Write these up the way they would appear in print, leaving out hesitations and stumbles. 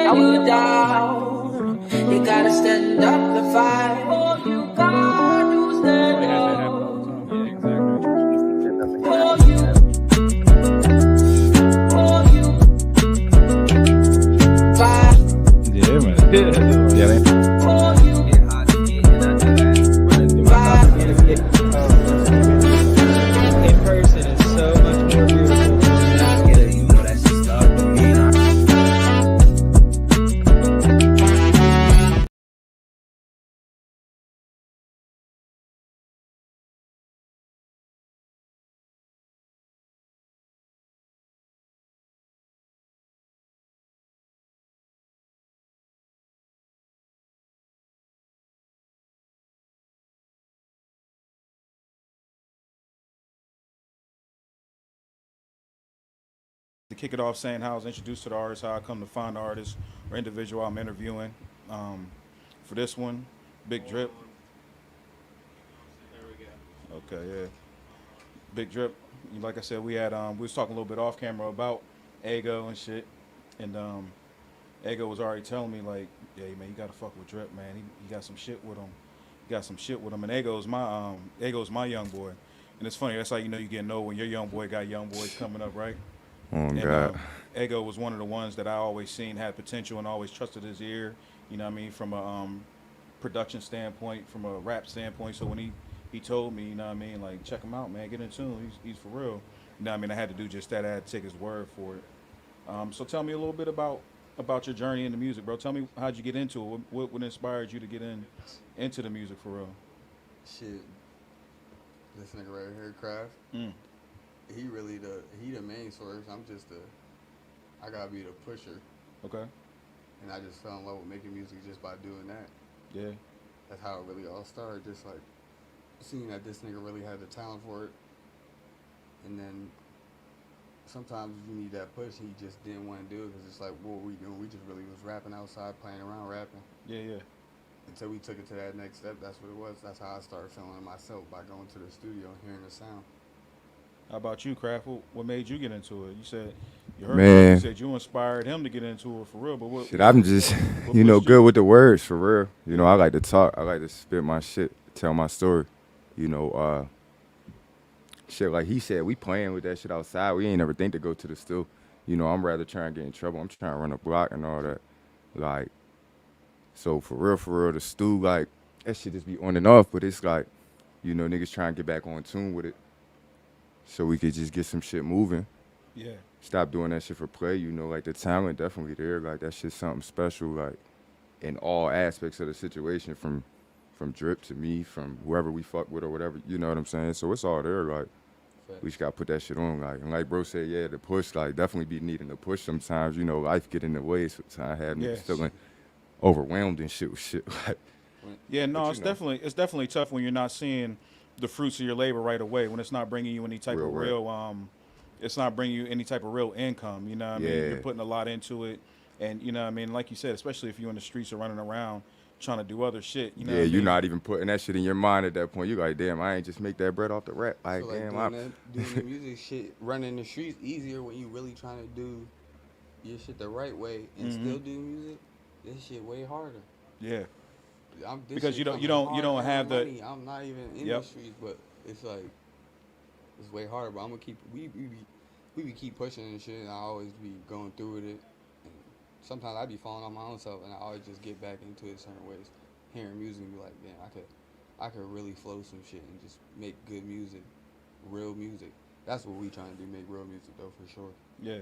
letting you down. You gotta stand up and fight. All you gotta do is stand up. For you. For you. Fight. Yeah, man. Yeah, man. For you. Fight. In person is so much more beautiful. To kick it off, saying how I was introduced to the artist, how I come to find the artist or individual I'm interviewing. For this one, Big Drip. Okay, yeah. Big Drip. Like I said, we was talking a little bit off camera about Ego and shit, and Ego was already telling me like, yeah, man, you gotta fuck with Drip, man. He got some shit with him. He got some shit with him, and Ego's my young boy. And it's funny. That's how you know you get know when your young boy got young boys coming up, right? Oh, And God. Ego was one of the ones that I always seen had potential and always trusted his ear. You know what I mean? From a production standpoint, from a rap standpoint. So when he told me, you know what I mean, like check him out, man, get in tune. He's for real. You know what I mean? I had to do just that. I had to take his word for it. So tell me a little bit about your journey into music, bro. Tell me how'd you get into it? What inspired you to get into the music for real? Shit, this nigga right here, Kraft. Mm. He the main source. I gotta be the pusher, Okay. and I just fell in love with making music just by doing that. Yeah. That's how it really all started. Just like seeing that this nigga really had the talent for it, and then sometimes you need that push. He just didn't want to do it because it's like, what were we doing? We just really was rapping outside, playing around, rapping. Yeah, yeah. Until we took it to that next step, that's what it was. That's how I started feeling it myself, by going to the studio and hearing the sound. How about you, Kraft? What made you get into it? You said you heard Man. you said you inspired him to get into it for real, but what? Shit, I'm just, what you know, pushed good with the words, for real. You know, I like to talk. I like to spit my shit, tell my story. You know, shit, like he said, we playing with that shit outside. We ain't never think to go to the still. You know, I'm rather trying to get in trouble. I'm trying to run a block and all that. Like, so for real, the stew, like, that shit just be on and off, but it's like, you know, niggas trying to get back on tune with it so we could just get some shit moving. Yeah. Stop doing that shit for play, you know, like the talent definitely there. Like that shit's something special, like in all aspects of the situation, from Drip to me, from whoever we fuck with or whatever, you know what I'm saying? So it's all there, like we just gotta put that shit on, like, and like bro said, yeah, the push, like definitely be needing to push sometimes, you know, life get in the way sometimes, have me Yes. feeling overwhelmed and shit with shit. Like, Yeah, no, But it's you know. definitely tough when you're not seeing the fruits of your labor right away. When it's not bringing you any type Real of rap. real, it's not bringing you any type of real income. You know what I mean? Yeah. You're putting a lot into it, and you know what I mean. Like you said, especially if you're in the streets or running around trying to do other shit. You know yeah, what I you're mean? not even putting that shit in your mind at that point. You like, damn, I ain't just make that bread off the rap. I Like, feel like damn, doing the music shit, running the streets easier when you really trying to do your shit the right way and still do music. This shit way harder. Yeah. This Because shit you don't- you coming don't- you hard, don't have the- money. I'm not even in Yep. the streets, but it's like it's way harder. But I'm gonna keep we be keep pushing and shit, and I always be going through with it. And sometimes I be falling on my own self, and I always just get back into it certain ways. Hearing music and be like, damn, I could really flow some shit and just make good music, real music. That's what we trying to do, make real music though, for sure. Yeah.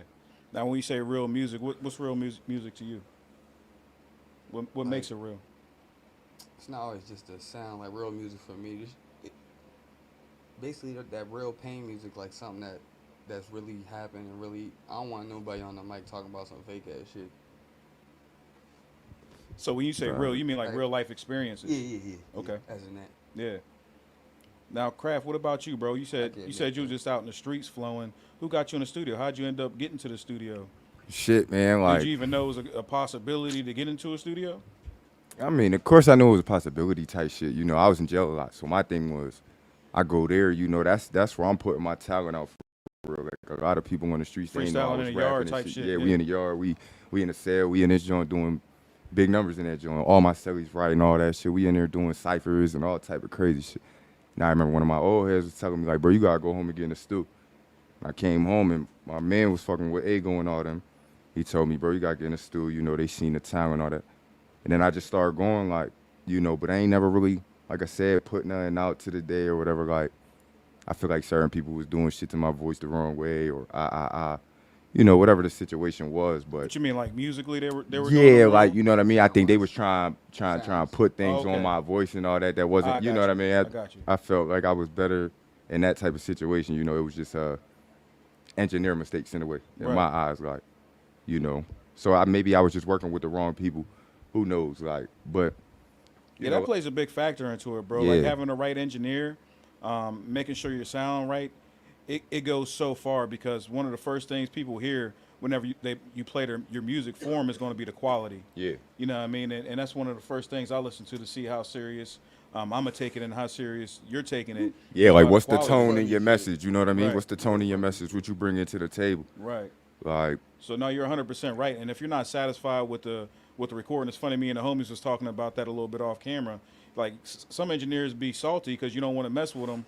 Now, when you say real music, what's real music to you? What makes it real? It's not always just a sound. Like real music for me, basically that real pain music, like something that's really happened and really. I don't want nobody on the mic talking about some fake ass shit. So when you say Right. real, you mean like Like- real life experiences? Yeah. Okay. As in that. Yeah. Now, Kraft, what about you, bro? You said Okay, you said yeah. you was just out in the streets flowing. Who got you in the studio? How'd you end up getting to the studio? shit, man, like. Did you even know it was a possibility to get into a studio? I mean, of course I knew it was a possibility type shit. You know, I was in jail a lot. So my thing was, I go there, you know, that's where I'm putting my talent out real. Like a lot of people on the streets, they ain't know I Freestyling was in the yard rapping type and shit, Yeah, yeah. we in the yard, we in the cell, we in this joint doing big numbers in that joint. All my cellies writing all that shit. We in there doing ciphers and all type of crazy shit. Now I remember one of my old heads was telling me like, bro, you gotta go home and get in the stew. And I came home and my man was fucking with Ego and all them. He told me, bro, you gotta get in the stew. You know, they seen the talent and all that. And then I just started going like, you know, but I ain't never really, like I said, put nothing out to the day or whatever. Like, I feel like certain people was doing shit to my voice the wrong way or you know, whatever the situation was. But What you mean, like musically they were doing yeah, it like, wrong? you know what I mean? I think they was trying to put things Oh, on okay. my voice and all that. That wasn't, I you know got what I you. mean? I got you. I felt like I was better in that type of situation. You know, it was just engineer mistakes in a way, in Right. my eyes, like, you know. So maybe I was just working with the wrong people. Who knows? Like, but, you Yeah, know, that plays a big factor into it, bro. Like yeah. having the right engineer, making sure your sound right, it goes so far because one of the first things people hear whenever you play your music for them is going to be the quality. Yeah. You know what I mean? And that's one of the first things I listen to see how serious I'm going to take it and how serious you're taking it. Yeah, You know like how what's the quality tone is. in your message? You know what I mean? Right. What's the tone in your message? What you bring into the table? Right. Like, So no, you're 100% right. And if you're not satisfied with the recording, it's funny. Me and the homies was talking about that a little bit off camera. Like some engineers be salty because you don't want to mess with them.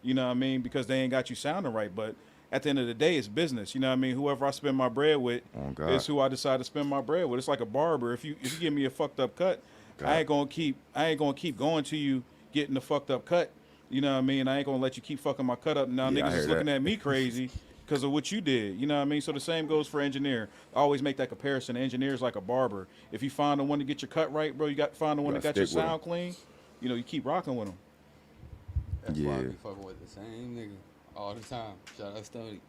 You know what I mean? Because they ain't got you sounding right. But at the end of the day, it's business. You know what I mean? Whoever I spend my bread with oh God, is who I decide to spend my bread with. It's like a barber. If you give me a fucked up cut, God. I ain't gonna keep going to you getting the fucked up cut. You know what I mean? I ain't gonna let you keep fucking my cut up. Now Yeah, I niggas hear is looking that. at me crazy because of what you did. You know what I mean? So the same goes for engineer. I always make that comparison. Engineer's like a barber. If you find the one to get your cut right, bro, you got to find the one that gotta got your stick with 'em. sound clean. You know, you keep rocking with them. That's why I Yeah. be fucking with the same nigga all the time. Shout out Stoney.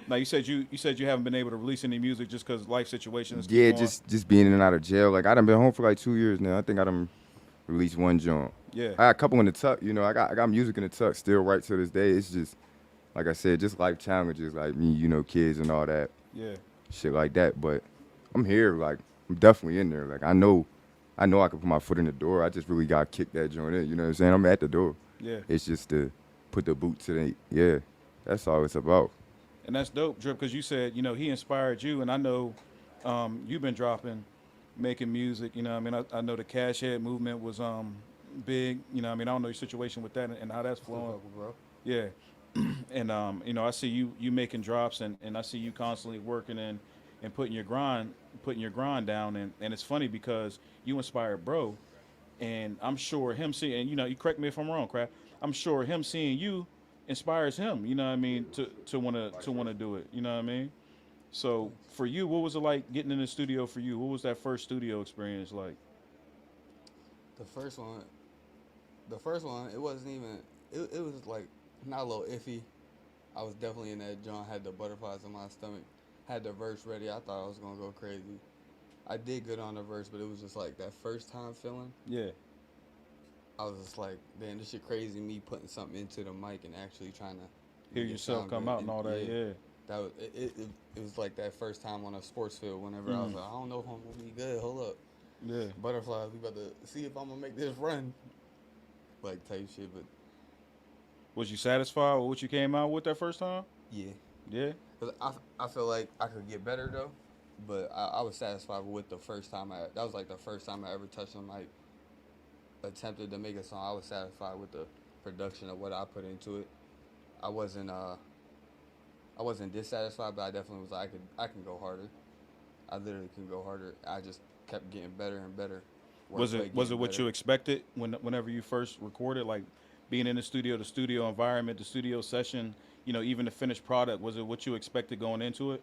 Now you said you haven't been able to release any music just because life situations. Yeah, keep going. just being in and out of jail. Like I done been home for like 2 years now. I think I done released one joint. Yeah. I got a couple in the tuck. You know, I got music in the tuck still right to this day. It's just like I said, just life challenges, like me, you know, kids and all that Yeah. shit like that. But I'm here. Like I'm definitely in there. Like I know I can put my foot in the door. I just really got to kick that joint in. You know what I'm saying? I'm at the door. Yeah. It's just to put the boot to the yeah. That's all it's about. And that's dope, Drip, because you said, you know, he inspired you, and I know you've been making music. You know, what I mean, I know the Cash Head movement was big. You know, what I mean, I don't know your situation with that and how that's flowing. Bro. Yeah, and you know, I see you making drops, and I see you constantly working and putting your grind down, and it's funny because you inspired bro, and I'm sure him seeing, and you know, you correct me if I'm wrong, Kraft. I'm sure him seeing you inspires him. You know what I mean to wanna do it. You know what I mean. So for you, what was it like getting in the studio for you? What was that first studio experience like? The first one, it wasn't even. It was like not a little iffy. I was definitely in that joint. Had the butterflies in my stomach. Had the verse ready. I thought I was gonna go crazy. I did good on the verse, but it was just like that first time feeling. Yeah. I was just like, man, this shit crazy. Me putting something into the mic and actually trying to Hear make it yourself sound come good. out and all that. Yeah. That was it was like that first time on a sports field. Whenever I was like, I don't know if I'm gonna be good. Hold up, Yeah. butterflies. We about to see if I'm gonna make this run. Like type shit, but Was you satisfied with what you came out with that first time? yeah. Yeah. 'Cause I feel like I could get better though, but I was satisfied with the first time that was like the first time I ever touched a mic, attempted to make a song. I was satisfied with the production of what I put into it. I wasn't dissatisfied, but I definitely was like I can go harder. I literally can go harder. I just kept getting better and better. Was it what you expected whenever you first recorded, like being in the studio environment, the studio session, you know, even the finished product? Was it what you expected going into it?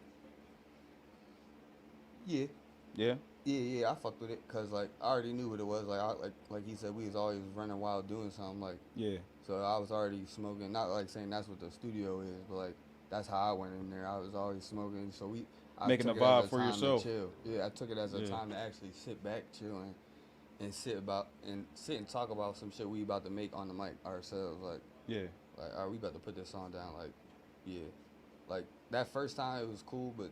Yeah. Yeah. Yeah, I fucked with it because like I already knew what it was. Like he said, we was always running wild doing something like. Yeah. So I was already smoking. Not like saying that's what the studio is, but like that's how I went in there. I was always smoking. So I Making took a it as vibe a for time yourself. to chill. Yeah, I took it as a Yeah. time to actually sit back, chill, and sit and talk about some shit we about to make on the mic ourselves. Like Yeah. are we about to put this song down? Like, yeah, like that first time it was cool, but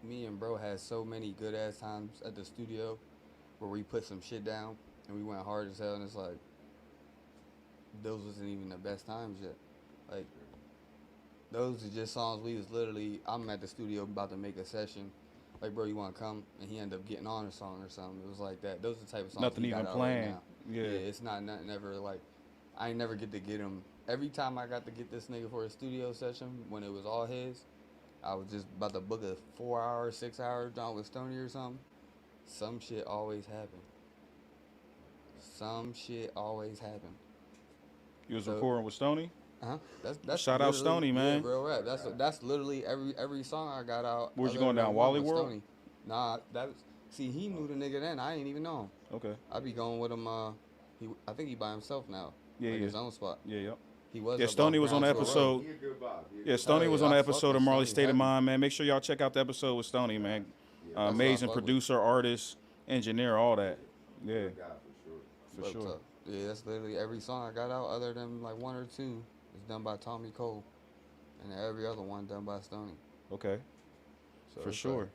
me and bro had so many good ass times at the studio where we put some shit down and we went hard as hell, and it's like those wasn't even the best times yet. Like Those are just songs we was literally. I'm at the studio about to make a session. Like, bro, you want to come? And he ended up getting on a song or something. It was like that. Those are the type of songs Nothing he even got out right planned. now. Yeah. It's not nothing ever like. I ain't never get to get him. Every time I got to get this nigga for a studio session when it was all his, I was just about to book a 4 hour, 6 hour joint with Stoney or something. Some shit always happened. Some shit always happened. You was So- recording with Stoney? That's Shout out literally- Stoney, man. Yeah, real rap. That's literally every song I got out. Where'd you other going than down, one Wally with World? Stoney. Nah, see, he knew the nigga then. I ain't even know him. Okay. I be going with him. I think he by himself now. Yeah, like yeah. his own spot. Yeah, yep. He was. Yeah, up Stoney off was on the Brownsville Road. episode. He a good vibe. He a Yeah, good Stoney Hell was yeah, on the I fuck episode with of Marley Stoney State of heavy. Mind, man. Make sure y'all check out the episode with Stoney, man. That's what I Amazing fuck with. producer, artist, engineer, all that. Yeah, Good guy for sure. for But, sure. yeah, that's literally every song I got out, other than like one or two, is done by Tommy Cole, and every other one done by Stoney. Okay, So for it's sure. like,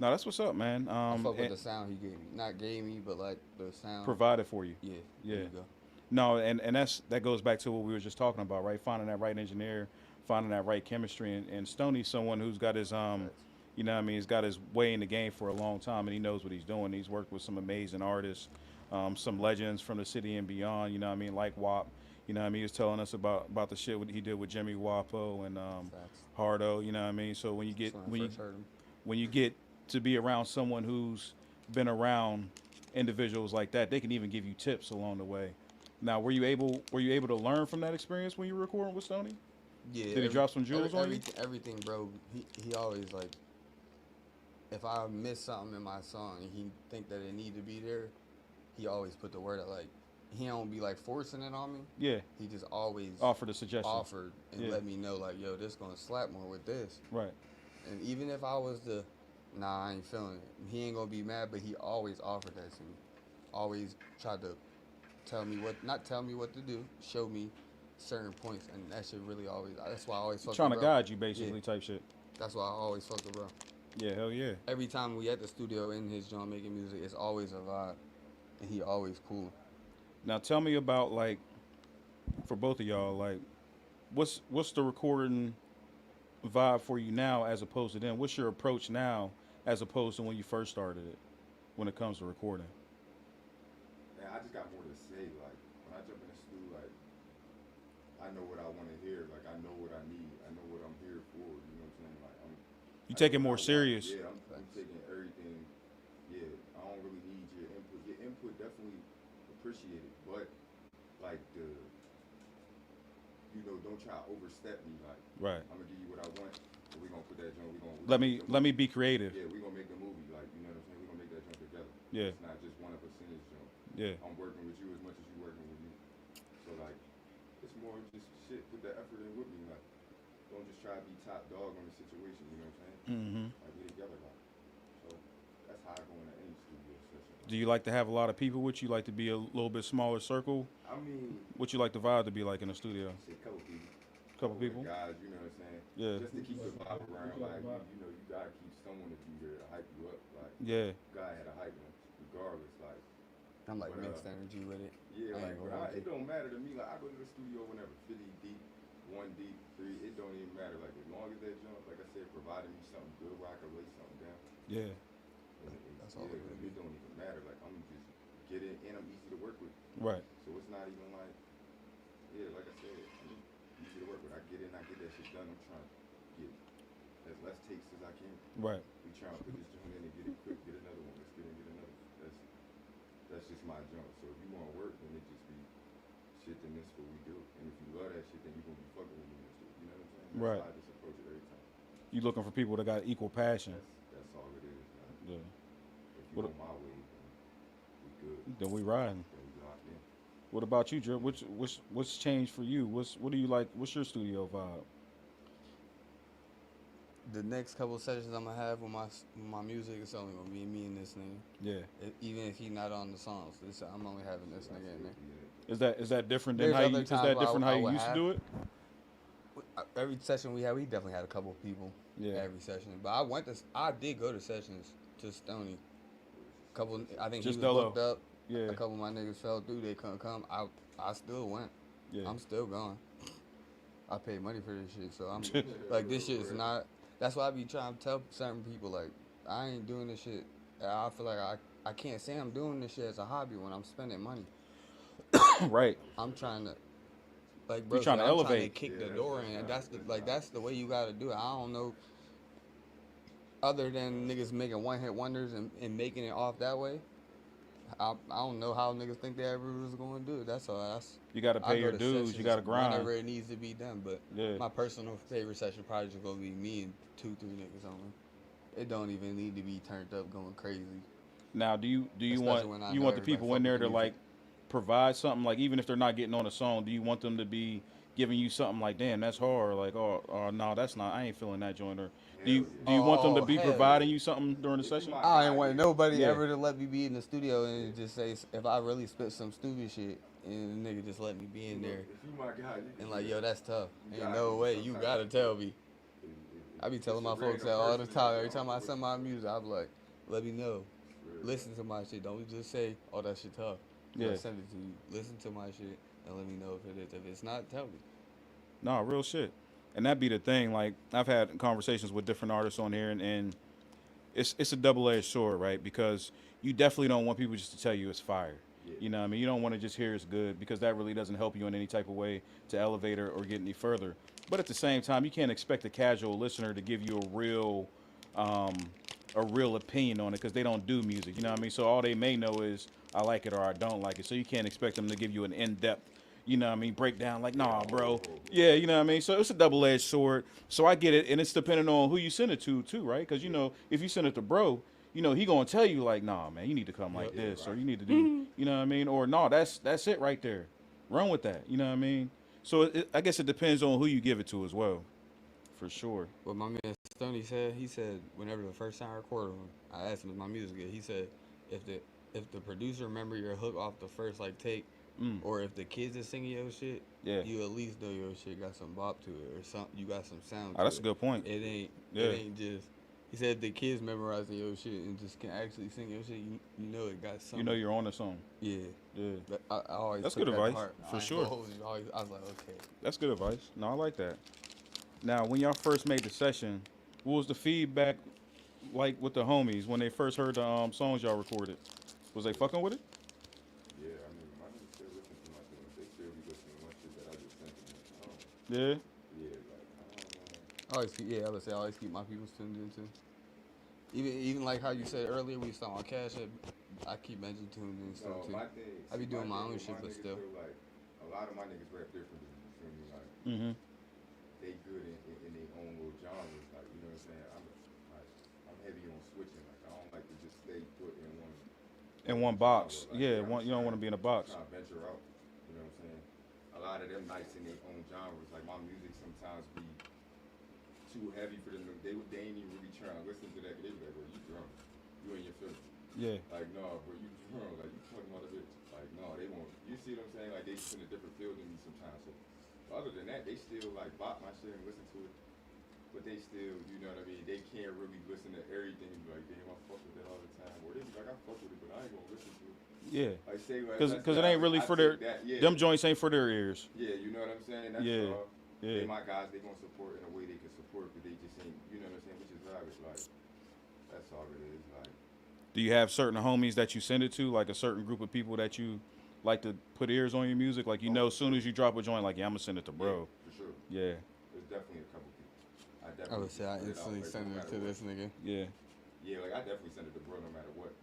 No, that's what's up, man. I fuck with and the sound he gave me. Not gave me, but like the sound. provided for you. Yeah. Yeah. There you go. No, and that goes back to what we were just talking about, right? Finding that right engineer, finding that right chemistry, and Stoney's someone who's got his you know what I mean, he's got his way in the game for a long time, and he knows what he's doing. He's worked with some amazing artists, some legends from the city and beyond. You know what I mean, like WAP. You know what I mean, he was telling us about the shit he did with Jimmy Wapo and Facts. Hardo. You know what I mean. So when you get That's when I first heard him. when you get to be around someone who's been around individuals like that, they can even give you tips along the way. Now, were you able to learn from that experience when you were recording with Stoney? Yeah. Did he drop some jewels on you? Everything, bro. He always like. If I miss something in my song and he think that it need to be there, he always put the word out. Like, he don't be like forcing it on me. Yeah, He just always offered a suggestion. offered and Yeah. let me know like, yo, this gonna slap more with this. Right. And even if I was to, nah, I ain't feeling it. He ain't gonna be mad, but he always offered that to me. Always tried to not tell me what to do, show me certain points, and that shit really always. That's why I always fuck Trying to with bro. guide you, basically, Yeah. type shit. That's why I always fuck with bro. Yeah, hell yeah. Every time we at the studio in his joint making music, it's always a vibe, and he always cool. Now tell me about, like, for both of y'all, like, what's the recording vibe for you now as opposed to then? What's your approach now as opposed to when you first started it, when it comes to recording? Man, I just got more to say. Like when I jump in the studio, like I know what I want to hear. Like I know what I need. I know what I'm here for. You know what I'm saying? Like You I take know it more what I want. serious. Yeah, I'm taking everything. Yeah, I don't really need your input. Your input definitely appreciated, but like don't try to overstep me. Like Right. I'm gonna give you what I want. And we gonna put that joint. Let me be creative. Yeah, we gonna make the movie. Like you know what I'm saying? We gonna make that joint together. Yeah. It's not just one of us in this joint. Yeah. I'm working with you as much as you working with me. So like, it's more just shit. Put that effort in with me. Like, don't just try to be top dog on the situation. You know what I'm saying? Mm-hmm. Like we together. Like, so that's how I go into any studio session. Do you like to have a lot of people with you? Like to be a little bit smaller circle? I mean, What you like the vibe to be like in the studio? say a couple people. Couple people? Guys, you know what I'm saying? Yeah. Just to keep the vibe around. Like, you know, you gotta keep someone to be there to hype you up. Like, Yeah. guy had to hype him regardless. Like. I'm like But, mixed energy with it. Yeah, I like ain't gonna lie. it don't matter to me. Like I go to the studio whenever 50 deep, 1 deep, 3. It don't even matter. Like as long as that jump, like I said, provided me something good where I can lay something down. Yeah. That's all it really It don't even matter. Like I'm just get in and I'm easy to work with. Right. So it's not even like like I said, I'm easy to work with. I get in, I get that shit done. I'm trying to get as less takes as I can. Right. We trying to put this joint in and get it quick, get another one. Let's get in, get another. That's just my jump. So if you want to work, then it just be shit. Then this is what we do. And if you love that shit, then you gonna be fucking with me and shit. You know what I'm saying? That's Right. how I just approach it every time. You looking for people that got equal passion. That's all it is. Man. Yeah. If you What- go my way, then we good. Then we riding. Then we locked in. What about you, Drip? What's changed for you? What do you like? What's your studio vibe? The next couple of sessions I'm gonna have with my music, it's only gonna be me and this nigga. Yeah. Even if he not on the songs, I'm only having this nigga in there. Is that different than There's how other you? Is times that where different I how you would used to have- do it? Every session we definitely had a couple of people. Yeah. Every session, but I did go to sessions to Stoney. I think Just he was Dolo. booked up. Yeah. A couple of my niggas fell through. They couldn't come. I still went. Yeah. I'm still going. I pay money for this shit, so I'm like, this shit is not. That's why I be trying to tell certain people, like, I ain't doing this shit. I feel like I can't say I'm doing this shit as a hobby when I'm spending money. Right. I'm trying to, like, You bro, trying to I'm trying to elevate. kick the door in, and that's the way you gotta do it. I don't know, other than niggas making one-hit wonders and making it off that way. I don't know how niggas think they ever was going to do it. That's all. You got to I pay go your to dues. You got to sessions grind. whenever it needs to be done. But Yeah. my personal favorite session probably just gonna be me and 2-3 niggas only. It don't even need to be turned up going crazy. Now, do you Especially when I you know want the everybody people fuck in there with the to like music. provide something, like even if they're not getting on a song, do you want them to be giving you something like, damn, that's hard, like, oh no, that's not, I ain't feeling that joint, or do you want them to be hell providing yeah. you something during the session? I ain't want nobody Yeah. ever to let me be in the studio and just say if I really spit some stupid shit and the nigga just let me be in there and like, yo, that's tough. Ain't no way, you gotta tell me. I be telling my folks that all the time. Every time I send my music, I be like, let me know. Listen to my shit. Don't just say, oh, that shit tough. Yeah. I send it to you. Listen to my shit and let me know if it is. If it's not, tell me. No, real shit. And that be the thing. Like, I've had conversations with different artists on here, and it's a double-edged sword, right? Because you definitely don't want people just to tell you it's fire. You know what I mean? You don't want to just hear it's good, because that really doesn't help you in any type of way to elevate or get any further. But at the same time, you can't expect a casual listener to give you a real opinion on it, because they don't do music. You know what I mean? So all they may know is I like it or I don't like it. So you can't expect them to give you an in-depth, you know what I mean, breakdown like, nah, bro. Yeah, you know what I mean? So it's a double-edged sword. So I get it, and it's depending on who you send it to too, right? Because, you know, if you send it to bro, you know, he gonna tell you like, nah, man, you need to come like this, or you need to do, you know what I mean? Or no, that's it right there. Run with that, you know what I mean? So I guess it depends on who you give it to as well, for sure. What my man Stoney said, he said whenever the first time I recorded him, I asked him if my music good. He said if the producer remember your hook off the first like take, or if the kids is singing your shit, Yeah. you at least know your shit got some bop to it or some you got some sound. Oh, to that's it. a good point. It Yeah. ain't just. He said if the kids memorizing your shit and just can actually sing your shit, you know it got something. You know you're on the song. Yeah. Yeah. But I always That's took good that to advice, heart. for I ain't sure. gonna hold you. I was like, okay. That's good advice. No, I like that. Now, when y'all first made the session, what was the feedback like with the homies when they first heard the songs y'all recorded? Was they fucking with it? Yeah, I mean, my niggas still listen to my things. They still be listening to my shit that I just sent them. Yeah. Yeah, like, I don't know. I always keep, yeah, I would say I always keep my people tuned in too. Even like how you said earlier, we was talking about Cash App, I keep mentioning tuned in stuff too. My thing, I be doing my own thing shit, with but niggas still. feel like a lot of my niggas rap differently. You feel me? Like Mm-hmm. they good in their own little genres. Like, you know what I'm saying? I'm heavy on switching. Like, I don't like to just stay put in one. In one box. Like, Yeah, I'm you don't want to be in a box. trying to venture out. You know what I'm saying? A lot of them nights in their own genres. Like, my music sometimes be too heavy for them. They ain't even really trying to listen to that. They be like, bro, you drunk. You ain't your feelings. Yeah. Like, no, bro, you drunk. Like, you talking about a bitch. Like, no, they won't. You see what I'm saying? Like, they just in a different field than me sometimes. So, other than that, they still, like, bop my shit and listen to it. But they still, you know what I mean? They can't really listen to everything and be like, damn, I fuck with that all the time. Or they be like, I fuck with it, but I ain't gonna listen to it. Yeah. Like, say, like, Because it ain't really for their, them joints ain't for their ears. Yeah, you know what I'm saying? That's Yeah. all. Yeah. They my guys, they gonna support in a way they can support, but they just ain't, you know what I'm saying? Which is valid. Like, that's all it is. Like, Do you have certain homies that you send it to, like a certain group of people that you like to put ears on your music? Like, you know, as soon as you drop a joint, like, yeah, I'm going to send it to bro. yeah, for sure. Yeah. There's definitely a couple people. I would say I instantly send it to this nigga. Yeah. Yeah, like, I definitely send it to bro no matter what.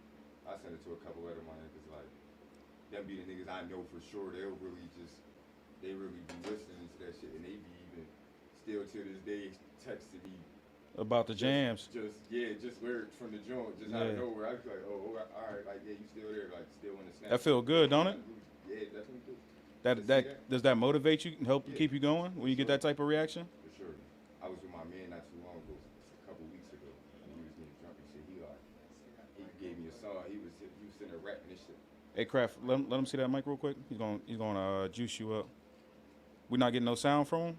I send it to a couple other my niggas, like, them be the niggas I know for sure. They really be listening to that shit, and they be even still to this day texting me About the jams. just lyrics from the joint, just out of nowhere. I be like, oh, all right, like, yeah, you still there, like, still in the snap. That feel good, don't it? Yeah, it definitely do. That does that motivate you and help keep you going when you get that type of reaction? For sure. I was with my man not too long ago, a couple weeks ago, and he was getting drunk and shit. He gave me a song. He was sitting there rapping this shit. Hey, Kraft, let him see that mic real quick. He's gonna juice you up. We not getting no sound from him?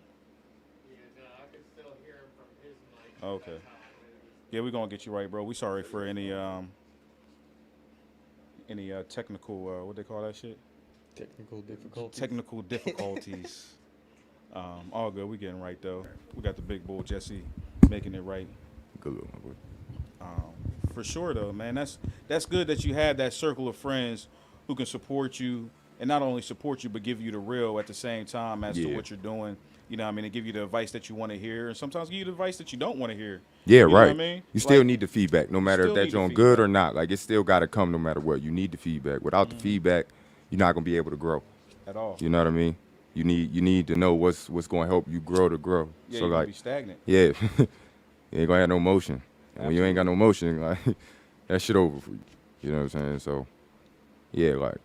Yeah, no, I can still hear him from his mic. Okay. Yeah, we're gonna get you right, bro. We sorry for any technical what they call that shit? Technical difficulties. Technical difficulties. All good. We getting right though. We got the big bull Jesse making it right. Good look, my boy. For sure though, man. That's good that you have that circle of friends who can support you and not only support you but give you the real at the same time as to Yeah. what you're doing. You know what I mean? And give you the advice that you want to hear and sometimes give you the advice that you don't want to hear. Yeah, You know right. what I mean? You still Like, need the feedback, no matter if still that's need the on good or feedback. not. Like, it still got to come no matter what. You need the feedback. Without the feedback, you're not gonna be able to grow. at all. You know what I mean? You need to know what's gonna help you grow to grow. Yeah, So you're gonna like, be stagnant. yeah, you ain't gonna have no motion. And when you ain't got no motion, like that shit over for you. You know what I'm saying? So yeah, like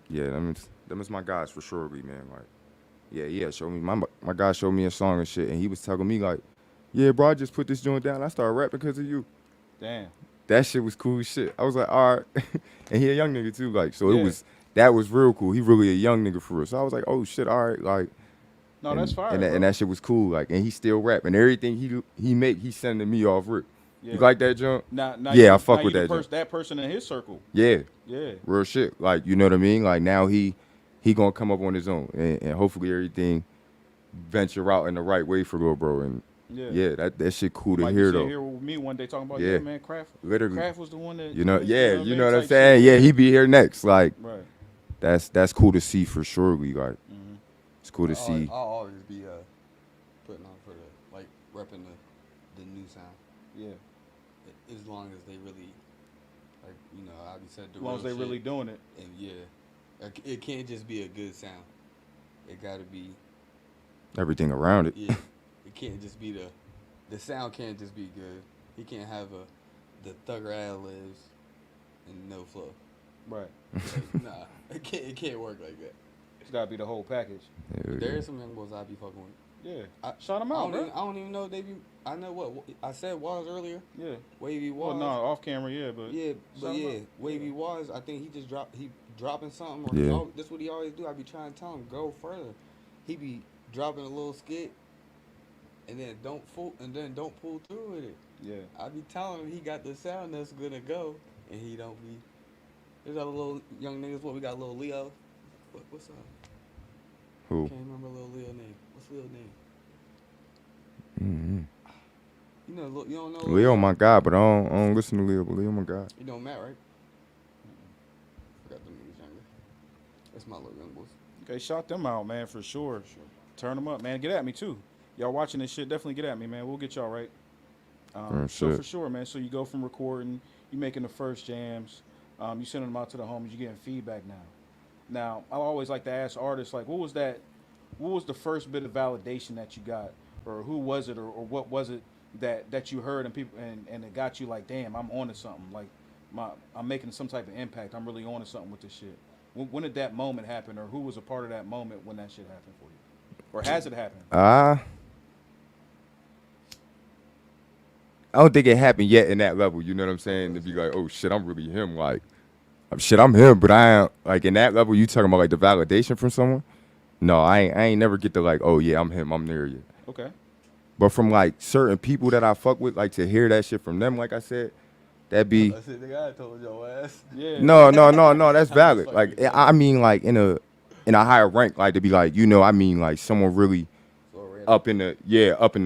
yeah, them is my guys for sure, man. Like yeah, show me my guy showed me a song and shit, and he was telling me like, yeah, bro, I just put this joint down. I started rapping because of you. Damn. That shit was cool as shit. I was like, all right, and he a young nigga too, like so Yeah. that was real cool. He really a young nigga for real. So I was like, oh shit, all right, like. No, and, that's fire. and, bro. and that shit was cool, like, and he still rap, and everything he make, he sending me off rip. Yeah. You like that junk? Now Yeah, you, I fuck now with you that the junk. that person in his circle. Yeah, Yeah. real shit. Like, you know what I mean? Like now he gonna come up on his own, and hopefully everything venture out in the right way for little bro. And Yeah. that shit cool to Might hear be sitting though. here with me one day talking about, Yeah. yeah, man, Kraft. Literally. Kraft was the one that You know, yeah, you know what I'm Type saying? shit. Yeah, he be here next. Like Right. that's cool to see for sure. We like Mm-hmm. it's cool to see. I'll always be putting on for the like repping the new sound. Yeah. As long as they really like I be said the As long as they real really shit. doing it. And it can't just be a good sound. It gotta be Everything around it. yeah. It can't just be the sound can't just be good. He can't have the thugger ad libs and no flow. Right. Like, nah, it can't work like that. It's gotta be the whole package. Yeah, There is some young boys I be fucking with. Yeah. Shout them I out, don't, bro. I don't even know if they be. I know what I said was earlier. Yeah. Wavy Well, was. no, off camera, yeah, but Yeah, shout but 'em yeah, out. Wavy was. I think he just dropping something. Or Yeah. that's what he always do. I be trying to tell him go further. He be dropping a little skit, and then don't pull through with it. Yeah. I be telling him he got the sound that's gonna go, and he don't be. There's other little young niggas. What we got, little Leo. What's up? Who? Can't remember little Leo name. What's Leo name? Mm-hmm. You know, you don't know Leo, my guy, but I don't listen to Leo, but Leo, my guy. You know Matt, right? Forgot them niggas younger. That's my little young boys. Okay, shout them out, man, for sure. Turn them up, man. Get at me too. Y'all watching this shit? Definitely get at me, man. We'll get y'all right. So shit. for sure, man. So you go from recording, you making the first jams, you sending them out to the homies, you getting feedback now. Now, I always like to ask artists, like, what was the first bit of validation that you got, or who was it, or what was it that you heard and people and it got you like, damn, I'm onto something, like I'm making some type of impact, I'm really onto something with this shit. When did that moment happen, or who was a part of that moment when that shit happened for you, or has it happened? I don't think it happened yet in that level. You know what I'm saying? To be like, oh shit, I'm really him. Like, shit, I'm him. But I ain't like in that level. You talking about like the validation from someone? No, I ain't never get to like, oh yeah, I'm him. I'm there yet. Okay. But from like certain people that I fuck with, like to hear that shit from them, like I said, that be I said, nigga, I told your ass. Yeah. no. That's valid. Like I mean, like in a higher rank, like to be like, I mean, like someone really up in the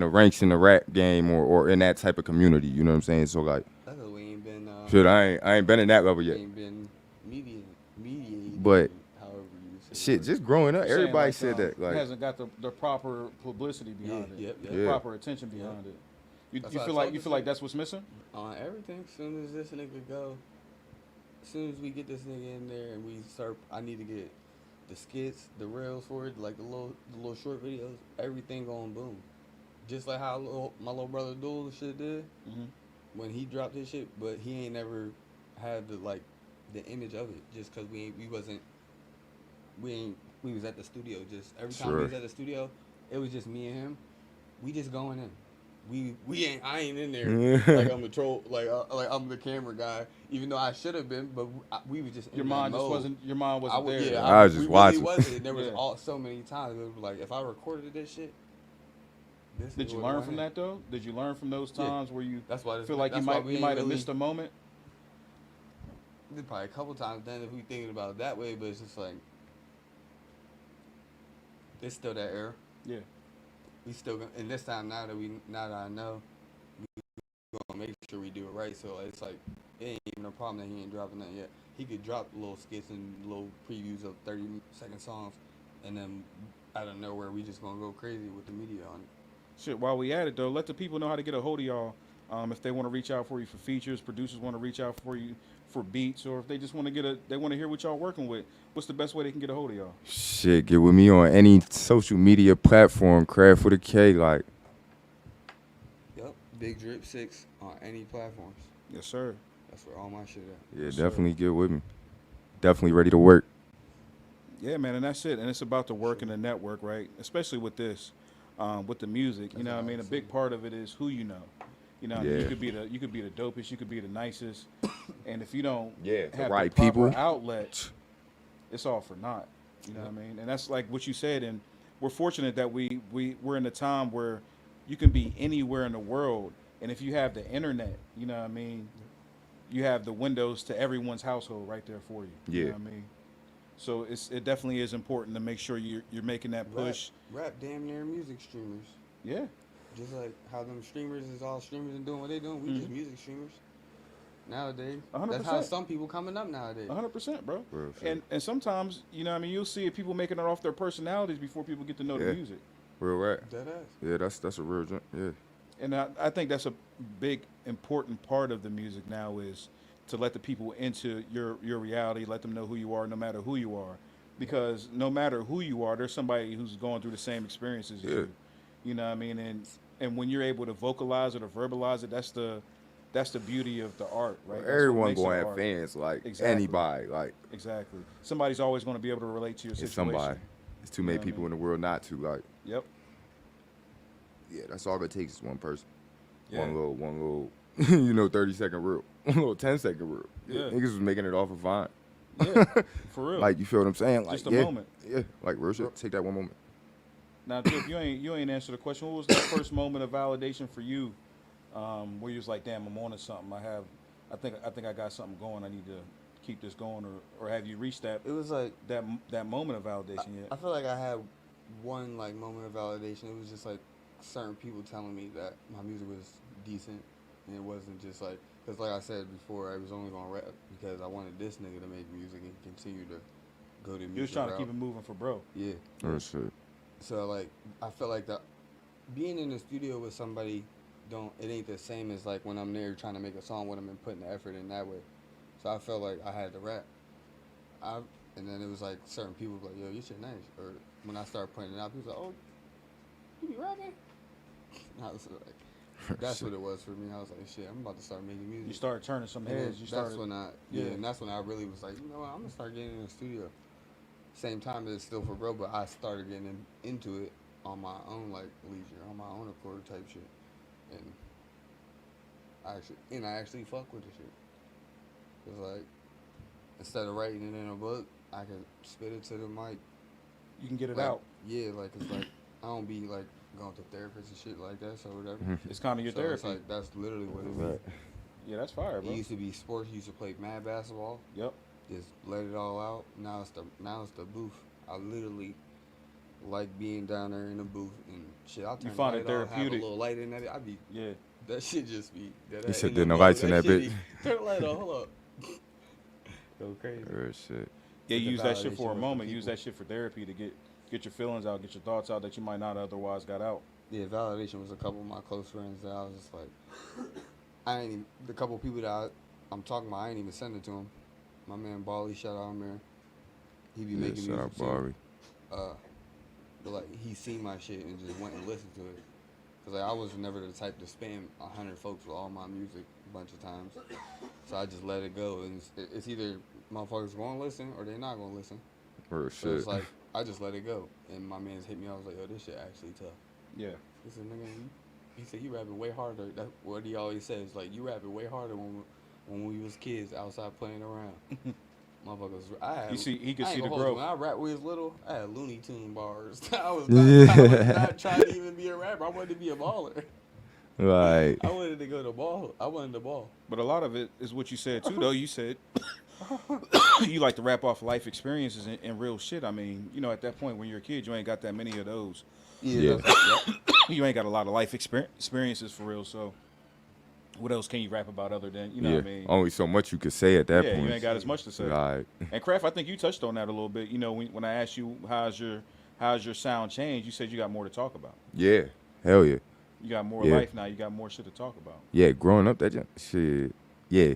ranks in the rap game or in that type of community. You know what I'm saying? So like, That's because we ain't been. shit, I ain't been in that level We yet. ain't been mediated. But however you say shit, it. just growing up, You're saying, everybody like, said that. it Like, hasn't got the proper publicity behind Yeah, it, yep. the Yeah. proper attention behind it. You That's why I feel told like this nigga- that's what's missing? On everything, as soon as this nigga go, as soon as we get this nigga in there and we start, I need to get the skits, the reels for it, like the little short videos, everything going boom. Just like how my little brother Duel shit did Mhm. when he dropped his shit, but he ain't never had the image of it just because we was at the studio. Just every time we Sure. was at the studio, it was just me and him. We just going in. I ain't in there like I'm the troll, like I'm the camera guy. Even though I should have been, but we was just in Your that mind just mode. wasn't. Your mind wasn't there. Yeah, I was just we watching. Really wasn't. There was Yeah. so many times it was like if I recorded this shit. This Did is you what learn went from in. that though? Did you learn from those Yeah. times where you That's why feel like you that's why might we you ain't might have really- missed a moment? Did probably a couple times then if we thinking about it that way, but it's just like it's still that era. Yeah. We still gonna, and this time now that I know, we gonna make sure we do it right. So it's like it ain't even a problem that he ain't dropping nothing yet. He could drop little skits and little previews of 30-second songs, and then out of nowhere we just gonna go crazy with the media on it. Shit, while we at it though, let the people know how to get a hold of y'all. If they want to reach out for you for features, producers want to reach out for you for beats, or if they just want to they want to hear what y'all working with. What's the best way they can get a hold of y'all? Shit, get with me on any social media platform, Craft with a K. Like, Yep, Big Drip 6 on any platforms. Yes, sir. That's where all my shit at. yeah, Yes, definitely get with me. Definitely ready to work. Yeah, man, and that's it. And it's about the work and the network, right? Especially with this, with the music. You know what I mean? A big part of it is who you know. You know what I mean? Yeah. You could be the dopest, you could be the nicest. And if you don't Yeah, the have right the proper people. outlet, it's all for naught. You know what I mean? And that's like what you said, and we're fortunate that we're in a time where you can be anywhere in the world, and if you have the internet, you know what I mean, you have the windows to everyone's household right there for you. You Yeah. know what I mean? So it definitely is important to make sure you're making that push. Rap damn near music streamers. Yeah. Just like how them streamers is all streamers and doing what they doing, we just music streamers. Nowadays, 100%. that's how some people coming up nowadays. 100%, bro. Real shit. And sometimes, you know what I mean, you'll see people making it off their personalities before people get to know the Yeah. music. Real rap. Dead ass. Yeah, that's a real joint. Yeah. And I think that's a big, important part of the music now is to let the people into your reality, let them know who you are, no matter who you are. Because no matter who you are, there's somebody who's going through the same experiences as Yeah. you. You know what I mean? And when you're able to vocalize it or verbalize it, that's the beauty of the art, right? That's what Everyone makes it gonna have art. fans, like Exactly. anybody, like Exactly. Somebody's always going to be able to relate to your it's situation. somebody. There's too many know what I people mean? in the world not to. Like, Yep. yeah, that's all it takes is one person. Yeah. One little, 30-second reel. One little 10-second reel. Yeah. Niggas was making it off of Vine. Yeah. For real. Like, you feel what I'm saying? Like, Just a yeah, moment. Yeah, like real shit. Take that one moment. Now, Drip, you ain't answered the question. What was that first moment of validation for you, where you was like, "Damn, I'm on to something. I think I got something going. I need to keep this going," or have you reached It was like that moment of validation yet? I feel like I had one like moment of validation. It was just like certain people telling me that my music was decent, and it wasn't just like because like I said before, I was only gonna rap because I wanted this nigga to make music and continue to go to music. You was trying route. to keep it moving for bro. Yeah. Real shit. So like I feel like that being in the studio with somebody it ain't the same as like when I'm there trying to make a song with them and putting the effort in that way. So I felt like I had to rap. And then it was like certain people were like, yo, you shit nice. Or when I started putting it out, people was like, oh, you be rapping? And I was like, that's what it was for me. I was like, shit, I'm about to start making music. You started turning some And heads. that's when and that's when I really was like, you know what, I'm gonna start getting in the studio. Same time it's still for bro, but I started getting into it on my own like leisure, on my own accord type shit. And I actually fuck with the shit. It's like instead of writing it in a book, I can spit it to the mic. You can get it Like, out. Yeah, like it's like I don't be like going to therapists and shit like that, so whatever. It's kind of your So therapy. it's like that's literally what it Right. is. Yeah, that's fire, It bro. used to be sports. Used to play mad basketball. Yep. Just let it all out. Now it's the booth. I literally like being down there in the booth and shit. I'll turn the find it light off, have a therapeutic. little light in that. I be Yeah. that shit just be. That He said in there the no blood, lights in that shit bitch. be- Turn the light on. Hold up. Go crazy. Real shit. Yeah, Like the use that shit validation for a with the moment. Use people. that shit for therapy to get your feelings out, get your thoughts out that you might not otherwise got out. Yeah, validation was a couple of my close friends that I was just like, the couple people that I'm talking about, I ain't even send it to them. My man Bali, shout out him there. He be Yeah, making shout music out too. Bari. But like he seen my shit and just went and listened to it. Cause like I was never the type to spam 100 folks with all my music a bunch of times. So I just let it go, and it's either motherfuckers gonna listen or they not gonna listen. Real So shit. it's like I just let it go. And my man's hit me. I was like, yo, this shit actually tough. Yeah. He said, nigga, he said, you rapping way harder. That's what he always says. Like, you rapping way harder when we was kids outside playing around. Motherfuckers, He could I see ain't the gonna hold you. growth. When I rap when we was little, I had Looney Tune bars. I was Yeah. not trying to even be a rapper. I wanted to be a baller. Right. I wanted to go to ball. I wanted the ball. But a lot of it is what you said too, though. You said you like to rap off life experiences and real shit. I mean, at that point when you're a kid, you ain't got that many of those. Yeah. You ain't got a lot of life experiences for real. So what else can you rap about other than you know Yeah. what I mean? Only so much you could say at that Yeah, point. you ain't got as much to say. Right. And Kraft, I think you touched on that a little bit. You know, when I asked you how's your sound changed, you said you got more to talk about. Yeah. Hell yeah. You got more Yeah. life now. You got more shit to talk about. Yeah. Growing up, shit. Yeah.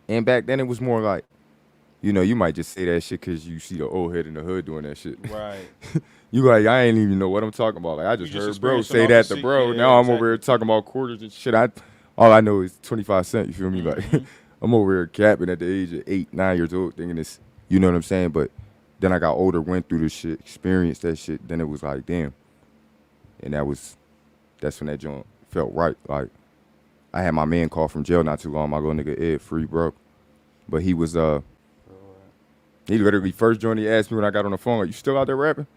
And back then it was more like, you know, you might just say that shit because you see the old head in the hood doing that shit. Right. You like, I ain't even know what I'm talking about. Like, I just You just heard bro experiencing say all that the to bro. yeah, Now I'm exactly. over here talking about quarters and shit. All I know is 25 cents. You feel me? Like, I'm over here capping at the age of 8, 9 years old, thinking this. You know what I'm saying? But then I got older, went through this shit, experienced that shit. Then it was like, damn. And that's when that joint felt right. Like, I had my man call from jail not too long. My little nigga Ed, free bro. But he was he literally first joint he asked me when I got on the phone, like, you still out there rapping?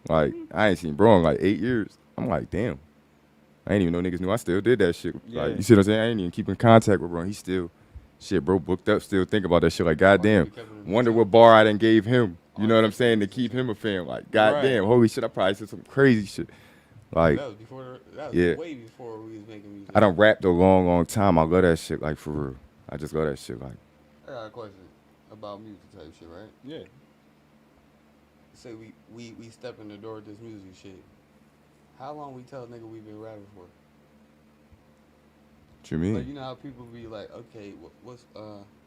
Like, I ain't seen bro in like 8 years. I'm like, damn. I ain't even know niggas knew I still did that shit. Yeah. Like, you see what I'm saying? I ain't even keep in contact with bro. He still, shit, bro, booked up, still think about that shit. Like, goddamn. Wonder what bar I done gave him. You know what I'm saying? To keep him a fan. Like, goddamn, holy shit, I probably said some crazy shit. Like, That was before. That was Yeah. way before we was making music. I done rapped a long, long time. I love that shit, like, for real. I just love that shit, like. I got a question about music type shit, right? Yeah. Say we step in the door with this music shit. How long we tell a nigga we been rapping for? What you mean? Like, you know how people be like, okay, what's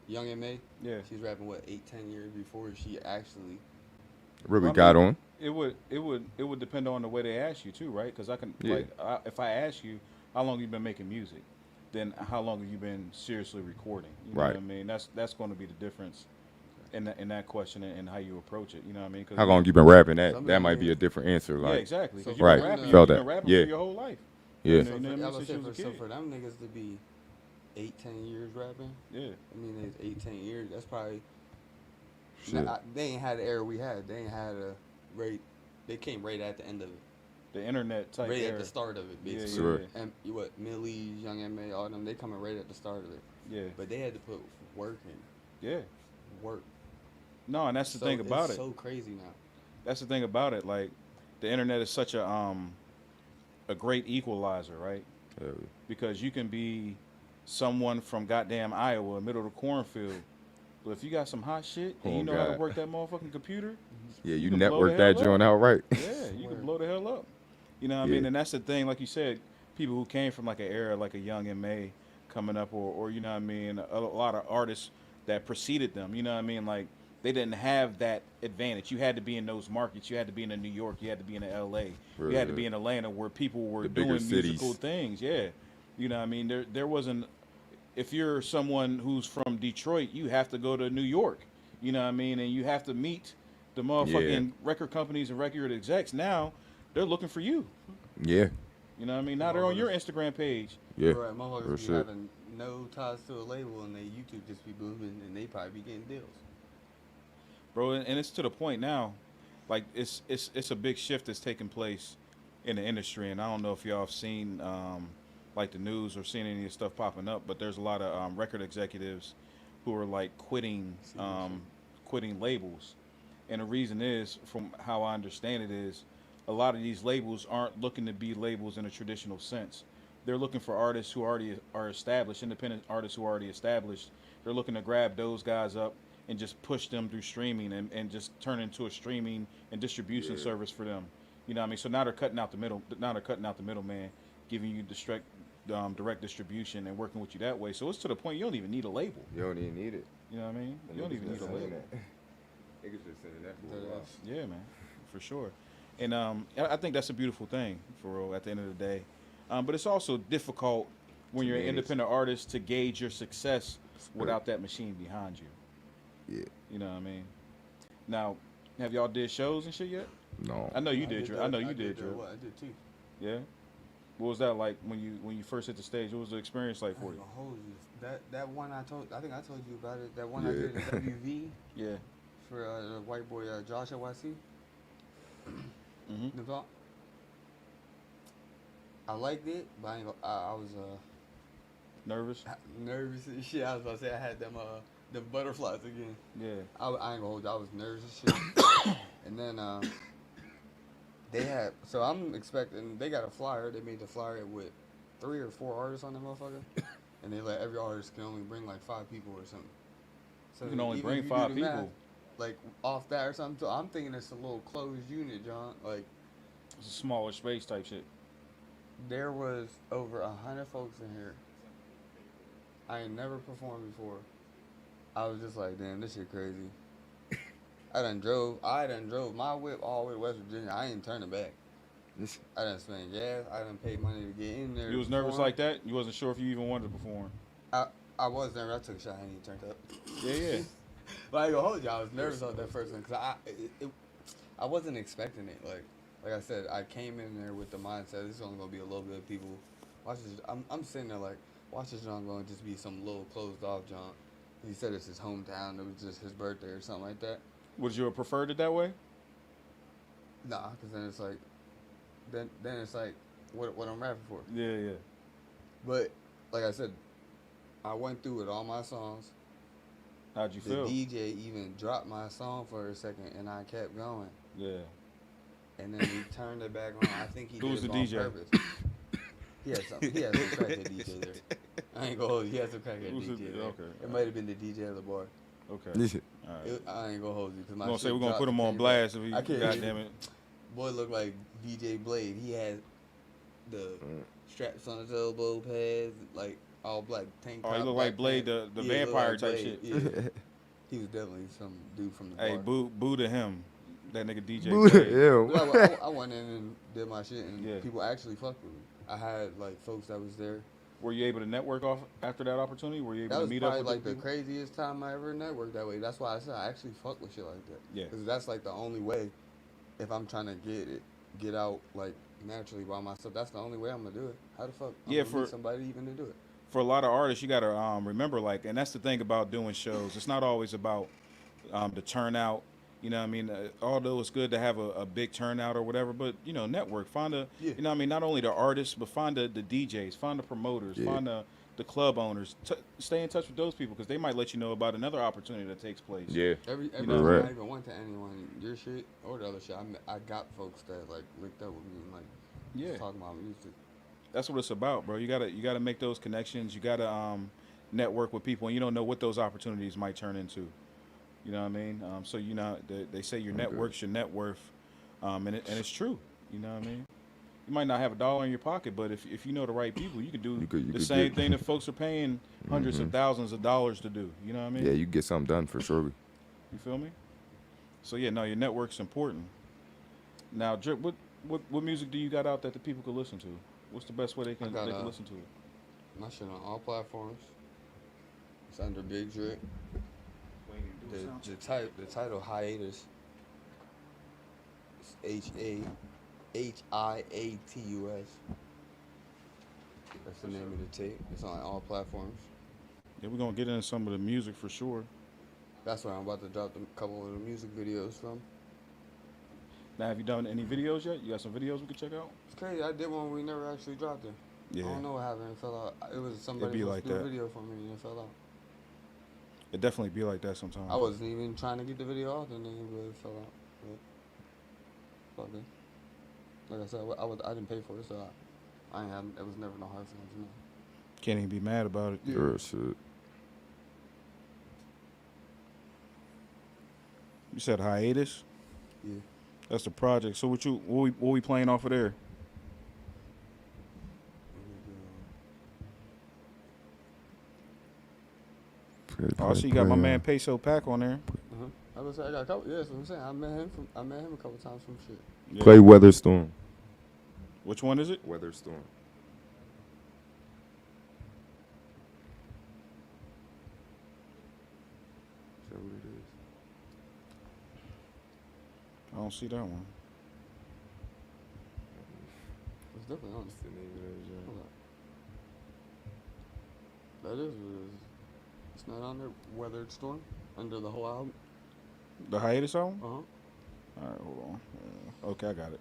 Young M.A.? Yeah. She's rapping what 8-10 years before she actually. Really Well, I got mean, on? It would depend on the way they ask you too, right? Because I can Yeah. if I ask you how long you been making music, then how long have you been seriously recording? You know Right. what I mean? That's going to be the difference in that question and how you approach it. You know what I mean? 'Cause How long you been rapping? Some That might be niggas- a different answer. Yeah, Like, exactly. 'Cause So you've right. been rapping, Felt you've that. been rapping Yeah. for your whole life. Yeah. You know So what I mean? I was Since you was a so kid. for them niggas to be 8-10 years rapping, Yeah. I mean, it's 8-10 years. That's probably. Shit. They ain't had the era we had. They ain't had a rate. They came right at the end of it. The internet type Right era. at the start of it, Yeah, basically. Sure. And what Millie's, Young M.A., all them, they coming right at the start of it. Yeah. But they had to put work in. Yeah. Work. No, and that's the So thing about it's it. so crazy now. That's the thing about it. Like, the internet is such a great equalizer, right? Hell yeah. Because you can be someone from goddamn Iowa, middle of the cornfield, but if you got some hot shit and Oh, you know how to God. work that motherfucking computer, Yeah, you can blow network the that hell joint up. out right. yeah, you can blow the hell up. You know what I Yeah. mean? And that's the thing, like you said, people who came from like an era like a Young M.A. coming up, or you know what I mean, a lot of artists that preceded them. You know what I mean? Like, they didn't have that advantage. You had to be in those markets. You had to be in New York. You had to be in L.A. You had to be in Atlanta, where people were The bigger doing musical cities. things. Yeah, you know what I mean? There wasn't. If you're someone who's from Detroit, you have to go to New York. You know what I mean? And you have to meet the motherfucking record companies and record execs. Now they're looking for you. Yeah. You know what I mean? Now they're on your Instagram page. Yeah. Right, motherfuckers For be sure. having no ties to a label and they YouTube just be booming and they probably be getting deals. Bro, and it's to the point now, like it's a big shift that's taking place in the industry, and I don't know if y'all have seen like the news or seen any of this stuff popping up, but there's a lot of record executives who are like quitting labels, and the reason is, from how I understand it, is a lot of these labels aren't looking to be labels in a traditional sense. They're looking for artists who already are established, independent artists who are already established. They're looking to grab those guys up and just push them through streaming and just turn into a streaming and distribution service for them. You know what I mean? So now they're cutting out the middle. Now they're cutting out the middleman, giving you direct distribution and working with you that way. So it's to the point you don't even need a label. You don't even need it. You know what I mean? You don't even need a label. Niggas just saying that for a while. Yeah, man, for sure. And I think that's a beautiful thing, for real, at the end of the day. But it's also difficult when you're an independent artist to gauge your success without that machine behind you. Yeah. You know what I mean? Now, have y'all did shows and shit yet? No. I know you did, Drew. I know you did, that. Drew. What I did too. Yeah. What was that like when you first hit the stage? What was the experience like for I ain't you? gonna hold you. That one I think I told you about it. That one I Yeah. did at WV Yeah. for the white boy Josh at YC. Mhm. The talk. I liked it, but I was Nervous? nervous and shit. I was about to say I had them butterflies again. Yeah. I ain't gonna hold you. I was nervous and shit. And then They had, so I'm expecting, they got a flyer. They made the flyer with 3 or 4 artists on that motherfucker. And they let every artist can only bring like 5 people or something. So You can only even bring if you do 5 the people. math, like off that or something. So I'm thinking it's a little closed unit, John. Like It's a smaller space type shit. there was over 100 folks in here. I ain't never performed before. I was just like, damn, this shit crazy. I done drove my whip all the way to West Virginia. I ain't turning back. I done spent gas. I done paid money to get in there. You was nervous like that? You wasn't sure if you even wanted to perform? I was nervous. I took a shot. I ain't even turned up. Yeah. But I ain't gonna hold you. I was nervous on that first one because I wasn't expecting it. Like I said, I came in there with the mindset this is only gonna be a little bit of people. Watch this. I'm sitting there like, watch this John going to just be some little closed off John. He said it's his hometown. It was just his birthday or something like that. Would you have preferred it that way? Nah, because then it's like, then it's like, what I'm rapping for. Yeah. But like I said, I went through with all my songs. How'd you The feel? DJ even dropped my song for a second, and I kept going. Yeah. And then he turned it back on. I think he Who's did it the on DJ? purpose. He had some crackhead DJ there. I ain't gonna hold you. He had some crackhead Who's DJ the- there. okay. It might have been the DJ of the bar. Okay. Yeah. All right. I ain't gonna hold you because my We're gonna say shit we're gonna dropped put him and on came blast back. if he. I can't. Goddamn it. Boy looked like DJ Blade. He had the straps on his elbow pads, like all black tank top. Oh, he looked like black Blade, pants. the Yeah, he looked vampire like type Blade, shit. Yeah. He was definitely some dude from the Hey, bar. boo to him. That nigga DJ. Boo to Blade. him. But I went in and did my shit, and Yeah. people actually fucked with me. I had like folks that was there. Were you able to network off after that opportunity? Were you able That to was meet up probably with like the people? craziest time I ever networked that way. That's why I said I actually fuck with shit like that. Yeah. Because that's like the only way. If I'm trying to get out like naturally by myself, that's the only way I'm gonna do it. How the fuck? I'm Yeah, gonna meet somebody even to do it. For a lot of artists, you gotta remember, like, and that's the thing about doing shows. It's not always about the turnout. You know what I mean? Although it's good to have a big turnout or whatever, but, you know, network. Find Yeah. you know what I mean? Not only the artists, but find the DJs, find the promoters, Yeah. find the club owners. Stay in touch with those people because they might let you know about another opportunity that takes place. Yeah. Every know, time right. I even went to anyone, your shit or the other shit, I got folks that like linked up with me and like Yeah. just talking about music. That's what it's about, bro. You gotta make those connections. You gotta network with people, and you don't know what those opportunities might turn into. You know what I mean? So you know they say your network's your net worth, and it's true. You know what I mean? You might not have $1 in your pocket, but if you know the right people, you can do You the could same get- thing that folks are paying hundreds of thousands of dollars to do. You know what I mean? Yeah, you get something done for sure. You feel me? So yeah, no, your network's important. Now, Drip, what music do you got out that the people could listen to? What's the best way they can listen to it? My shit on all platforms. It's under Big Drip. The title Hiatus. It's HIATUS. That's the name of the tape. It's on all platforms. Yeah, we're gonna get into some of the music for sure. That's where I'm about to drop a couple of the music videos from. Now, have you done any videos yet? You got some videos we could check out? It's crazy. I did one we never actually dropped it. Yeah. I don't know what happened. It fell out. It was somebody be supposed like to do a that. video for me and it fell out. It definitely be like that sometimes. I wasn't even trying to get the video off and then it fell out. But, fuck it. Like I said, I didn't pay for it, so I ain't had, it was never no hard feelings, you know. Can't even be mad about it. Yeah. Real shit. You said hiatus? Yeah. That's the project. So what we playing off of there? Oh, so you got my man Peso Pack on there. I was saying, I got a couple. Yeah, that's what I'm saying. I met him a couple times from shit. Yeah. Play Weather Storm. Which one is it? Weather Storm. Is that what it is? I don't see that one. It's definitely on. What's the name of that joint? Hold on. That is what it is. It's not on there. Weathered Storm under the whole album. The hiatus album? Uh huh. All right, hold on. Okay, I got it.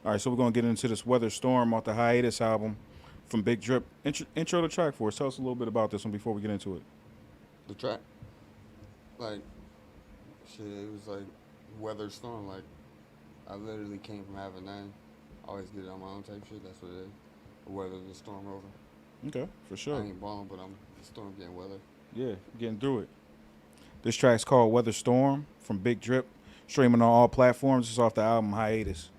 All right, so we're gonna get into this Weather Storm off the hiatus album from Big Drip. Intro the track for us. Tell us a little bit about this one before we get into it. The track, like, shit, it was like Weather Storm. Like, I literally came from having none. I always did it on my own type shit. That's what it is. Weather the storm over. Okay, for sure. I ain't balling, but the storm getting weather. Yeah, getting through it. This track's called Weather Storm from Big Drip, streaming on all platforms. It's off the album Hiatus.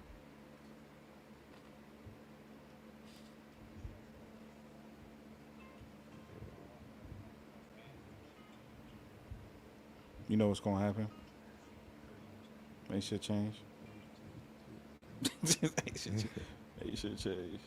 You know what's gonna happen? Ain't shit change. Ain't shit change.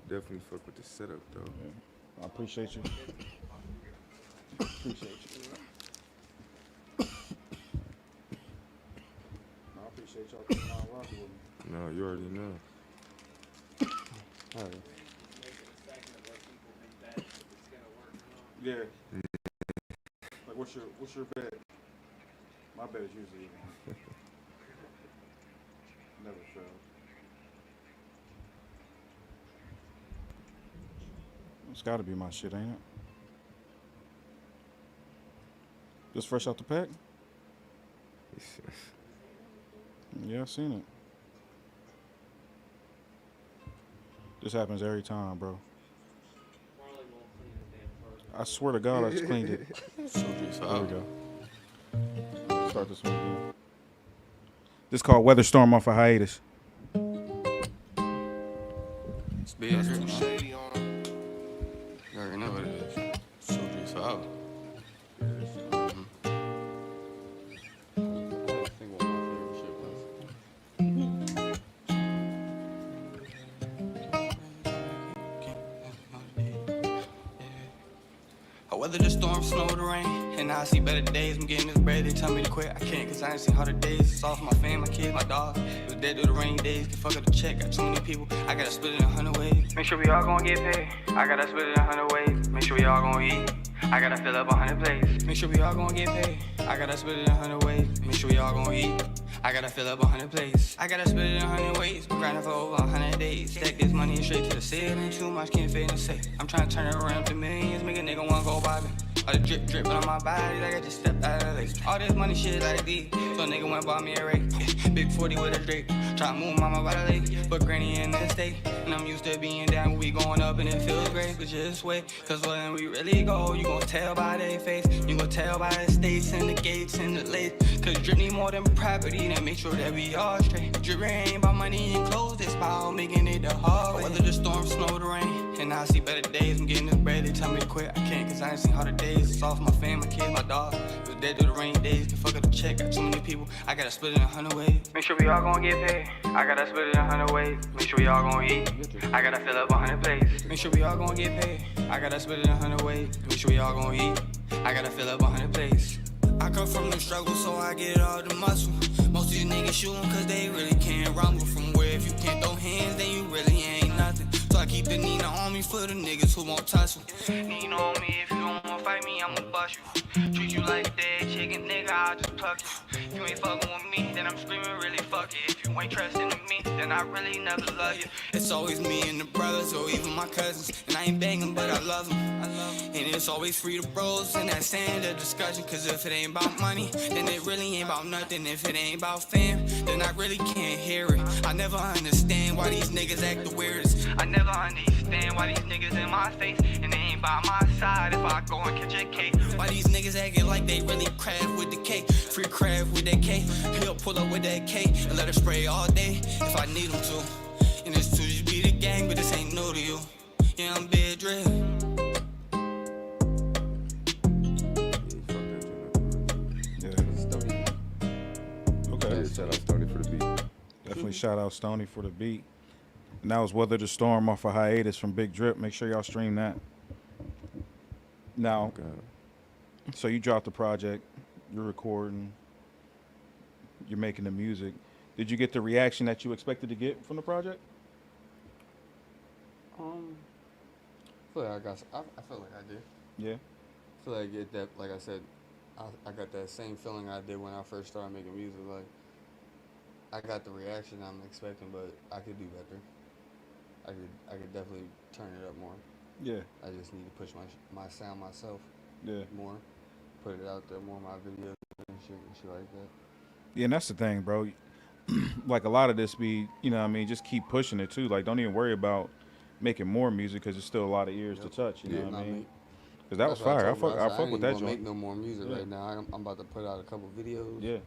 Definitely fuck with the setup though. Yeah. I appreciate you. Appreciate you. I appreciate y'all coming out rocking with me. No, you already know. All right. Yeah. Like, what's your bet? My bet is usually never fail. It's got to be my shit, ain't it? Just fresh out the pack? Yeah, I seen it. This happens every time, bro. I swear to God, I just cleaned it. There we go. Start this one again. This is called Weather Storm off of Hiatus. It's big. That's too shady on. You already know what it is. Soldier foul. I weather the storm, snow, the rain, and now I see better days. I'm getting this bread, they tell me to quit. I can't, cause I ain't seen harder days. It's all for my fam, my kids, my dog. It was dead through the rainy days, can fuck up the check. Got too many people, I gotta split it in 100 ways. Make sure we all gon' get paid. I gotta split it in 100 ways. Make sure we all gon' eat. I gotta fill up 100 plates. Make sure we all gon' get paid. I gotta split it in 100 ways. Make sure we all gon' eat. I gotta fill up 100 plates. I gotta split it in 100 ways. Been grinding for over 100 days. Stack this money straight to the ceiling. Too much can't fit in the safe. I'm trying to turn it around to millions. Make a nigga wanna go by me. All the drip drip on my body like I just stepped out of the lake. All this money shit like these. So a nigga went bought me a rake. Big 40 with a Drake. Try to move mama by the lake. But granny in the state. And I'm used to being down. We going up and it feels great. But just wait. Cause when we really go, you gon' tell by their face. You gon' tell by the states and the gates and the lace. Cause drip need more than property. To make sure that we all straight. Drip ain't about money and clothes. It's about making it the hard way. Whether the storm, snow, the rain. And now I see better days. I'm getting this bread. They tell me to quit. I can't cause I ain't seen harder days. It's all for my fam, my kids, my dog. It was dead through the rainy days. Can fuck up the check. Got too many people. I gotta split it in 100 ways. Make sure we all gon' get paid. I gotta split it in 100 ways. Make sure we all gon' eat. I gotta fill up 100 plates. Make sure we all gon' get paid. I gotta split it in 100 ways. Make sure we all gon' eat. I gotta fill up 100 plates. I come from the struggle, so I get all the muscle. Most of these niggas shootin' cause they really can't rumble. From where if you can't throw hands, then you really ain't nothing. So I keep the Nina on me for the niggas who won't tussle. Nina on me, if you don't wanna fight me, I'ma bust you. Treat you like dead chicken, nigga, I'll just pluck you. If you ain't fucking with me, then I'm screaming really fuck it. If you ain't trusting in me, then I really never love you. It's always me and the brothers, or even my cousins. And I ain't banging, but I love them. And it's always free to bros, and that's end of discussion. Cause if it ain't about money, then it really ain't about nothing. If it ain't about fam, then I really can't hear it. I never understand why these niggas act the weirdest. I never understand why these niggas in my face, and they ain't by my side if I go and catch a case. Why these niggas acting like they really craft with the K. Free craft with that K. He'll pull up with that K and let her spray all day if I need him to. And it's to just be the gang, but this ain't new to you. Yeah, I'm Big Drip. Okay. Shout out Stoney for the beat. Definitely shout out Stoney for the beat. And that was Weather the Storm off of Hiatus from Big Drip. Make sure y'all stream that. Now, so you dropped the project, you're recording, you're making the music. Did you get the reaction that you expected to get from the project? I feel like I feel like I did. Yeah. I feel like I get that, like I said, I got that same feeling I did when I first started making music. Like, I got the reaction I'm expecting, but I could do better. I could definitely turn it up more. Yeah, I just need to push my sound myself yeah, more, put it out there more, my videos and shit like that. yeah. And that's the thing, bro. Like a lot of this be, you know what I mean, just keep pushing it too. Like don't even worry about making more music because there's still a lot of ears to Yep. touch. You know Yeah. what I Not mean? me. Because that was That's what I fire. told bro. I I fuck ain't with even that gonna make joint. no more music Yeah, right now. I'm about to put out a couple videos. yeah,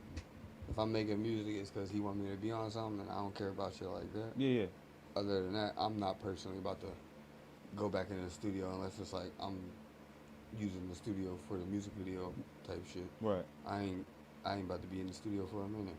If I'm making music, it's because he want me to be on something, and I don't care about shit like that. yeah, yeah. Other than that, I'm not personally about to go back into the studio unless it's like I'm using the studio for the music video type shit. Right. I ain't I ain't about to be in the studio for a minute.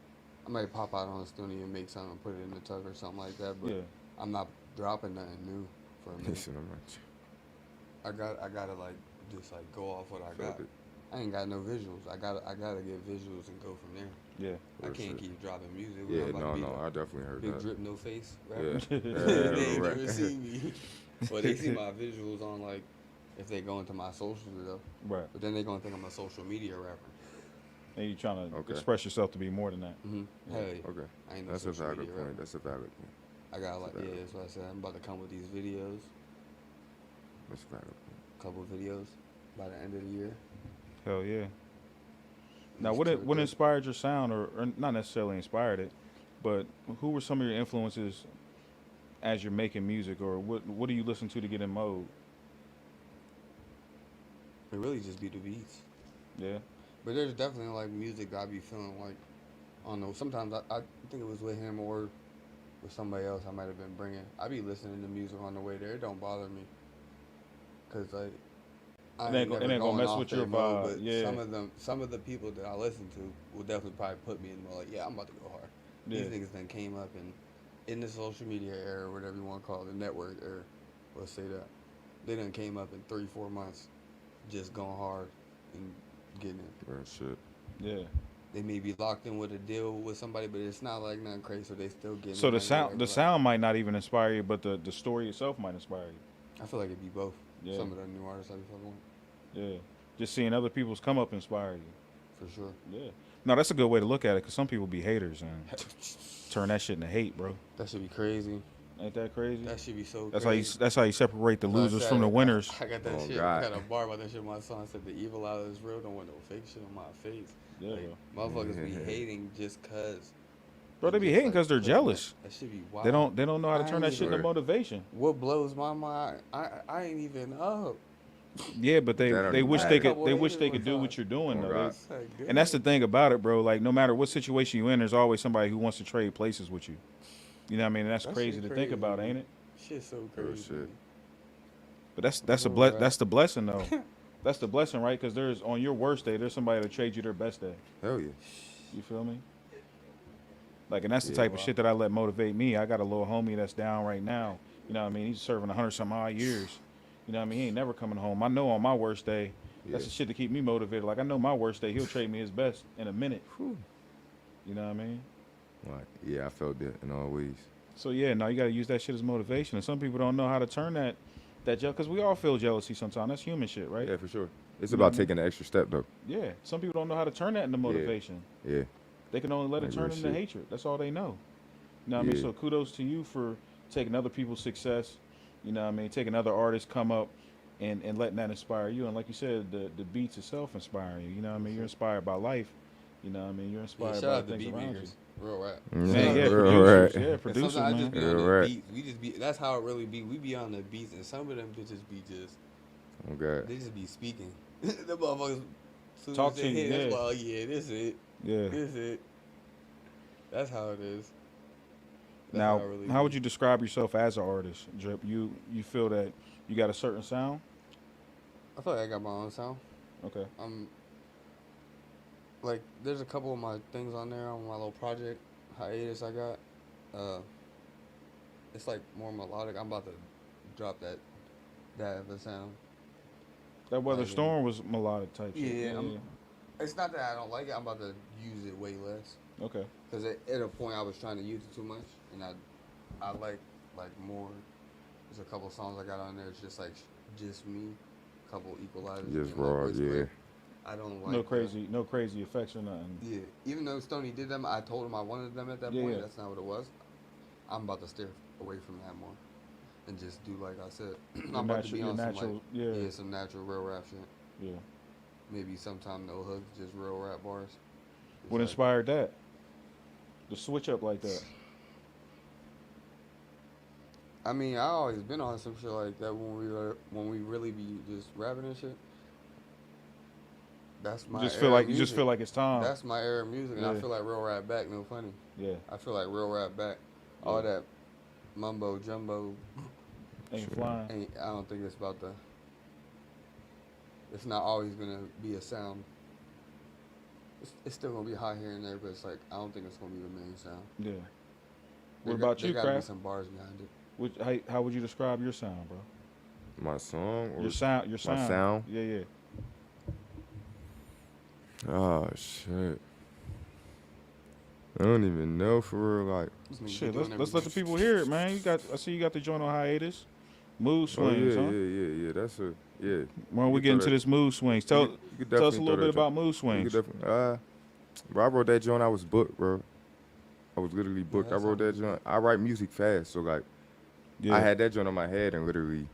I might pop out on the studio and make something and put it in the tuck or something like that, but Yeah. I'm not dropping nothing new for a minute. Listen, I'm not. I gotta like just like go off what I Felt got. it. I ain't got no visuals. I gotta get visuals and go from there. Yeah. I For can't sure. keep dropping music. Yeah, I'm about no, to be no, the I definitely heard big that. drip, no face Yeah, rapper. yeah, They ain't right. never seen me. Well, they see my visuals on like if they go into my socials though. Right. But then they gonna think I'm a social media rapper. And you trying to Okay. express yourself to be more than that. Mm-hmm. Hell yeah. Okay, I ain't no that's a social valid media point. rapper. That's a valid point. I got like That's yeah, valid. that's what I said. I'm about to come with these videos, That's a valid point. couple videos by the end of the year. Hell yeah. Now, Just what two or what three. inspired your sound, or not necessarily inspired it, but who were some of your influences as you're making music, or what do you listen to get in mode? It really just be the beats. Yeah. But there's definitely like music that I be feeling like I don't know. Sometimes I think it was with him or with somebody else I might have been bringing. I be listening to music on the way there. It don't bother me, cause like I It ain't ain't go- it never ain't gonna going mess off with their your mode. vibe, But yeah. some of the people that I listen to will definitely probably put me in the mode. Like, yeah, I'm about to go hard. Yeah. These niggas then came up and in the social media era, or whatever you want to call it, the network era. Let's say that they done came up in 3-4 months, just going hard and getting it. Real shit. Yeah. They may be locked in with a deal with somebody, but it's not like nothing crazy, so they still getting So it the like sound whatever, like- sound might not even inspire you, but the story itself might inspire you. I feel like it'd be both. Yeah. Some of the new artists I be fucking with, Yeah. Just seeing other people's come up inspire you. for sure. Yeah. No, that's a good way to look at it, because some people be haters and turn that shit into hate, bro. That should be crazy. Ain't that crazy? That should be so That's crazy. how you separate the That's what I losers said. from the winners. I got that Oh, shit. God. I got a bar about that shit in my song. I said the evil out is real. Don't want no fake shit on my face. Yeah, Like, motherfuckers be hating just cause. Bro, they be just, hating like, because they're putting jealous. That should be wild. They don't know how to I turn that ain't shit into even- motivation. What blows my mind? I ain't even up. Yeah, but That don't they even wish matter. they could Couple they wish haters they one could do time. what you're doing Oh, though. God. It's like, And that's the damn. thing about it, bro. Like no matter what situation you in, there's always somebody who wants to trade places with you. You know what I mean? And that's That crazy shit to crazy, think about, man. ain't it? Shit's so Real crazy. shit. But that's Right. that's the blessing though. That's the blessing, right? Because there's on your worst day, there's somebody to trade you their best day. Hell yeah. You feel me? Like, and that's the Yeah, type of wow. shit that I let motivate me. I got a little homie that's down right now. You know what I mean? He's serving 100-some odd years. You know what I mean? He ain't never coming home. I know on my worst day, that's Yeah. the shit to keep me motivated. Like, I know my worst day, he'll trade me his best in a minute. Whew. You know what I mean? Like, yeah, I felt that in all ways. So, yeah, no, you got to use that shit as motivation. And some people don't know how to turn that because we all feel jealousy sometimes. That's human shit, right? Yeah, for sure. It's You know what about I mean? taking the extra step though. Yeah. Some people don't know how to turn that into motivation. Yeah. They can only let it Like turn real into shit. hatred. That's all they know. You know what I mean? Yeah. So kudos to you for taking other people's success, you know what I mean, taking other artists come up and letting that inspire you. And like you said, the beats itself inspire you. You know what I mean? You're inspired by life. You know what I mean? You're Yeah, inspired shout by out to things beat around you. makers. Real rap. Man, Shout out yeah, to Real producers. right. Yeah, And producers, sometimes I just man. be on Yeah, the right. beats. We just be. That's how it really be. We be on the beats, and some of them bitches be just. Oh God. They just be speaking. The motherfuckers. Soon Talk as they to you, hit, that's yeah. why, oh, yeah, this it. Yeah. This it. That's how it is. That's Now, how it really how would be. you describe yourself as an artist, Drip? You feel that you got a certain sound? I feel like I got my own sound. Okay. Like, there's a couple of my things on there on my little project hiatus I got. It's like more melodic. I'm about to drop that of a sound. That Weather Like, Storm was melodic type shit. Yeah, it's not that I don't like it. I'm about to use it way less. Okay. Cause at a point I was trying to use it too much, and I like more. There's a couple songs I got on there. It's just like just me, couple equalizers. Just and my raw, voice yeah. clip. I don't like no crazy effects or nothing. Yeah, even though Stoney did them, I told him I wanted them at that Yeah, point. yeah. That's not what it was. I'm about to steer away from that more and just do like I said. I'm about to be on some like some natural real rap shit. Yeah. Maybe sometime no hooks, just real rap bars. It's What like- inspired that? The switch up like that. I mean, I always been on some shit like that when we really be just rapping and shit. That's my You just era feel like it's time. That's my era of music, and I Yeah. feel like real rap back. No funny. Yeah. I feel like real rap back. All that mumbo jumbo Ain't flying. I don't think it's about the. It's not always gonna be a sound. It's still gonna be hot here and there, but it's like I don't think it's gonna be the main sound. Yeah. There What about you, There gotta be Kraft? some bars behind it. How would you describe your sound, bro? My song or Your sound. my sound? Yeah, yeah. Oh shit. I don't even know for real. Like, This nigga Shit, be doing let's let the everything. people hear it, man. I see you got the joint on hiatus. Mood swings, oh huh? yeah. That's a yeah. When we You get throw into that- this mood swings, tell you could us a definitely little throw bit that about joint. mood You swings. could definitely, bro, I wrote that joint. I was booked, bro. I was literally booked. I that's wrote how- that joint. I write music fast, so like, Yeah. I had that joint on my head in literally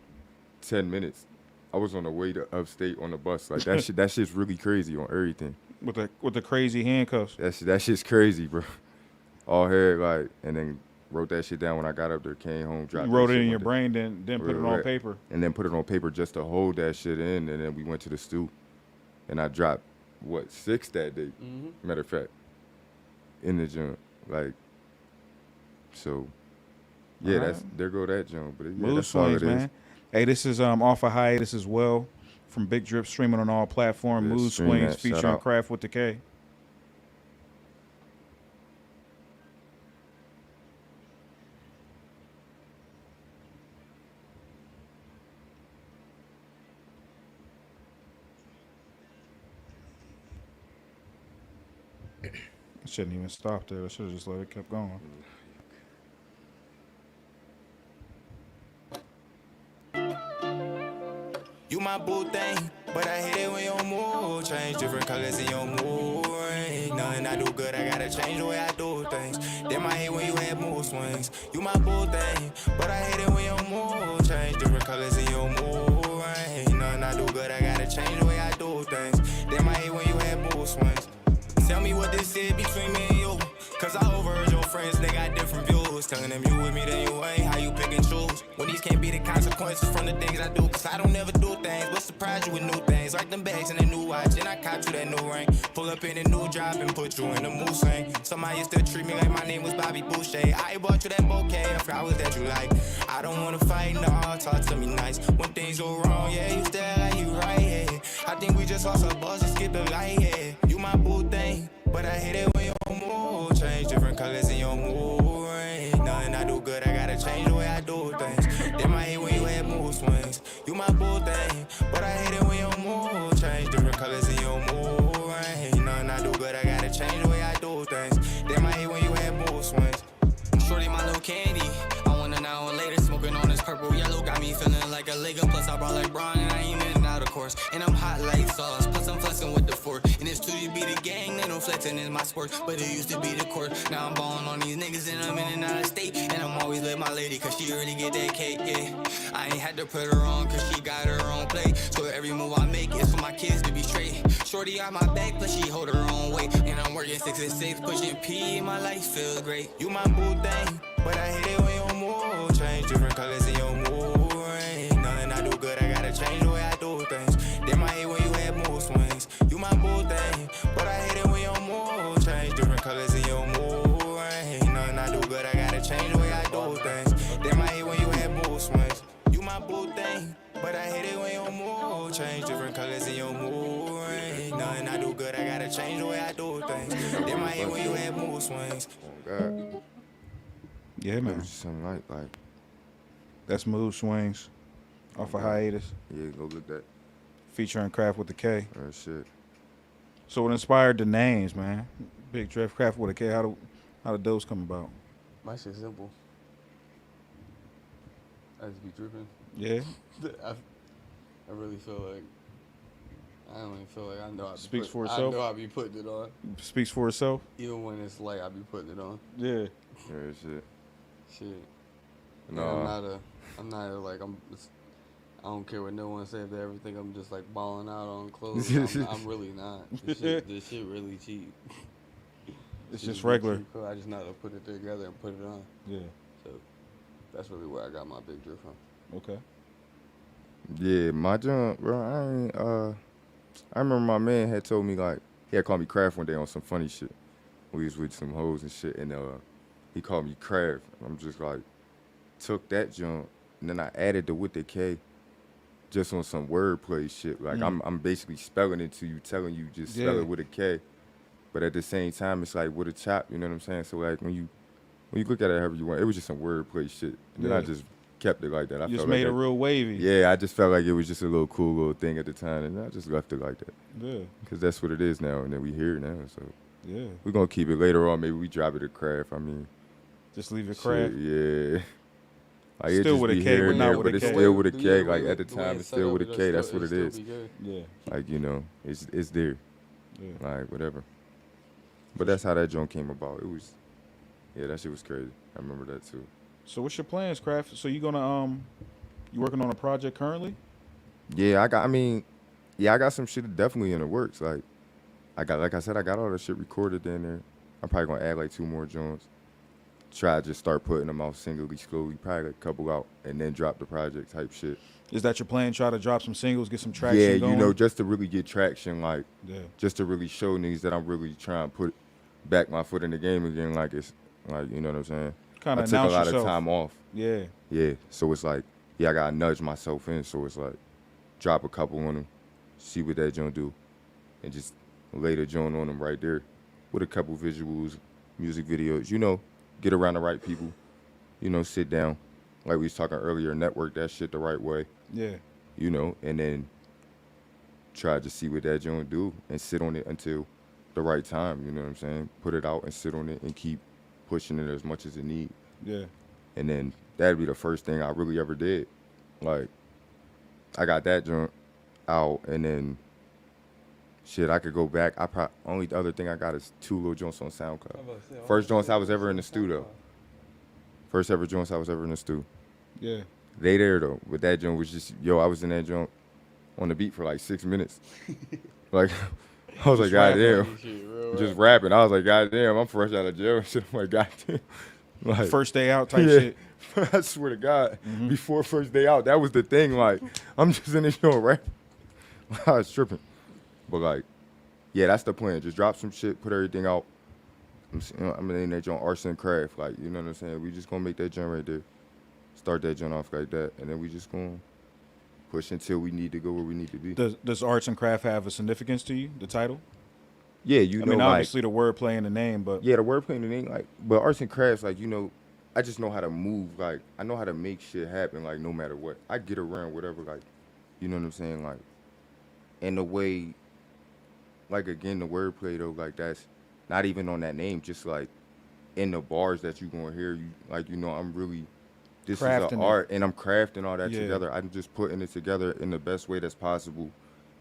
10 minutes. I was on the way to upstate on the bus. Like that shit. That shit's really crazy on everything. with the crazy handcuffs. That shit's crazy, bro. All head like, and then wrote that shit down when I got up there. Came home, dropped. You that wrote it shit, in your went to- brain, then put it on Right. paper. and then put it on paper just to hold that shit in, and then we went to the stew, and I dropped 6 that day. Mhm. Matter of fact, in the joint, like, so, yeah, Alright. there go that joint. But yeah, Mood that's all swings, it is. man. Hey, this is off of hiatus as well from Big Drip, streaming on all platforms. Yeah, Mood stream swings that. Shout featuring out. Kraft with the K. I shouldn't even stop there. I should have just let it keep going. You my boo thing, but I hate it when your mood change. Different colors in your mood ring. Nothing I do good, I gotta change the way I do things. Then I hate when you have mood swings. You my boo thing, but I hate it when your mood change. Different colors in your mood ring. Nothing I do good, I gotta change the way I do things. Then I hate when you have mood swings. Tell me what this is between me and you. Cause I overheard your friends, they got different views. Telling them you with me, then you ain't. How you pick and choose? When these can't be the consequences from the things I do. Cause I don't never do things, but surprise you with new things. Like them bags and a new watch, and I caught you that new ring. Pull up in a new drop and put you in the mood swing. Somehow you still treat me like my name was Bobby Boucher. I bought you that bouquet of flowers that you like. I don't wanna fight, no, talk to me nice. When things go wrong, yeah, you still like you right, yeah. I think we just lost our buzz and skip the light, yeah. You my boo thing, but I hate it when your mood change. Different colors in your mood ring. Nothing I do good, I gotta change the way I do things. Then I hate when you have mood swings. You my boo thing, but I hate it when your mood change. Different colors in your mood ring. Nothing I do good, I gotta change the way I do things. Then I hate when you have mood swings. Shorty, my little candy. I want an hour later, smoking on this purple yellow. Got me feeling like a Laker. Plus, I brought like Bron, and I ain't in and out, of course. And I'm hot like sauce. Plus, I'm flexing with the fork. And it's 2GB the gang, they don't flexing in my sport. But it used to be the court. Now I'm balling on these niggas, and I'm in and out of state. And I'm always with my lady, cause she already get that cake, yeah. I ain't had to put her on, cause she got her own plate. So every move I make is for my kids to be straight. Shorty on my back, plus she hold her own weight. And I'm working 6 to 6, pushing P, my life feels great. You my boo thing, but I hate it when your mood change. Different colors in your mood ring. Nothing I do good, I gotta change the way I do things. Then I hate when you have mood swings. You my boo thing, but I hate it when your mood change. Different colors in your mood ring. Nothing I do good, I gotta change the way I do things. Then I hate when you have mood swings. You my boo thing, but I hate it when your mood change. Different colors in your mood ring. Nothing I do good, I gotta change the way I do things. Then I hate when you have mood swings. Oh God, Yeah, it man. was just something like, That's Mood Swings off of hiatus, yeah, go look that featuring Kraft with the K. shit. So what inspired the names, man? Big Drip, Kraft with a K. How did those come about? My shit simple. I just be dripping. Yeah. I really feel like I don't even feel like I know. Speaks for itself? I know I be putting it on. Speaks for itself? Even when it's late, I be putting it on. Yeah. Yeah, shit. Shit. No. Yeah, I'm not like, I don't care what no one says. If they ever think I'm just like balling out on clothes, I'm really not. This shit really cheap. It's just regular. Cheap. I just know how to put it together and put it on. Yeah. So that's really where I got my big drip from. Okay. Yeah, my jump, bro. I remember my man had told me, like, he had called me Kraft one day on some funny shit. We was with some hoes and shit, and he called me Kraft. I'm just like, took that jump, and then I added the with the K, just on some wordplay shit. Like I'm basically spelling it to you, telling you just spell it with a K, but at the same time it's like with a chop. You know what I'm saying? So like when you look at it however you want, it was just some wordplay shit. And then I just kept it like that. I just felt made like it real wavy. Yeah, I just felt like it was just a little cool little thing at the time, and I just left it like that. Yeah. Because that's what it is now, and then we here now. So yeah, we're gonna keep it later on. Maybe we drop it at Kraft. I mean, just leave it Kraft. Yeah. Like still with a K, but not with a K. It's still with a K. Like at the time, it's still with a K. That's what it is. Yeah. Like it's there. Yeah. Like whatever. But that's how that joint came about. It was, that shit was crazy. I remember that too. So what's your plans, Kraft? So you working on a project currently? Yeah, I got some shit definitely in the works. Like I got all that shit recorded in there. I'm probably gonna add like 2 more joints. Try to just start putting them out singly, slowly, probably like a couple out, and then drop the project type shit. Is that your plan? Try to drop some singles, get some traction going? Yeah, just to really get traction, like, just to really show niggas that I'm really trying to put back my foot in the game again, like it's, like, you know what I'm saying? Kind of I took a lot yourself. of time off. Yeah. Yeah, so it's like, I gotta nudge myself in, so it's like, drop a couple on them, see what that joint do, and just lay the joint on them right there with a couple visuals, music videos, get around the right people, sit down, like we was talking earlier, network that shit the right way. Yeah. And then try to see what that joint do and sit on it until the right time, you know what I'm saying? Put it out and sit on it and keep pushing it as much as it need. Yeah. And then that'd be the first thing I really ever did. Like, I got that joint out, and then shit, I could go back. Only the other thing I got is 2 little joints on SoundCloud. First joints I was ever in the studio. First ever joints I was ever in the studio. Yeah. They there though, but that joint was just, I was in that joint on the beat for like 6 minutes. Like, I was like, goddamn, just rapping. I was like, goddamn, I'm fresh out of jail and shit. I'm like, goddamn. Like, first day out type shit. I swear to God, before first day out, that was the thing. Like, I'm just in this joint rapping. I was tripping. But like, that's the plan. Just drop some shit, put everything out. I'm in that joint arts and craft. Like, you know what I'm saying? We just gonna make that joint right there. Start that joint off like that, and then we just gonna push until we need to go where we need to be. Does arts and craft have a significance to you, the title? Yeah, I mean, obviously the wordplay in the name, but yeah, the wordplay in the name, like, but arts and crafts, like, I just know how to move. Like, I know how to make shit happen. Like, no matter what, I get around whatever. Like, you know what I'm saying? Like, and the way, like, again, the wordplay though, like, that's not even on that name. Just like in the bars that you gonna hear, I'm really. This crafting is an art, and I'm crafting all that together. I'm just putting it together in the best way that's possible.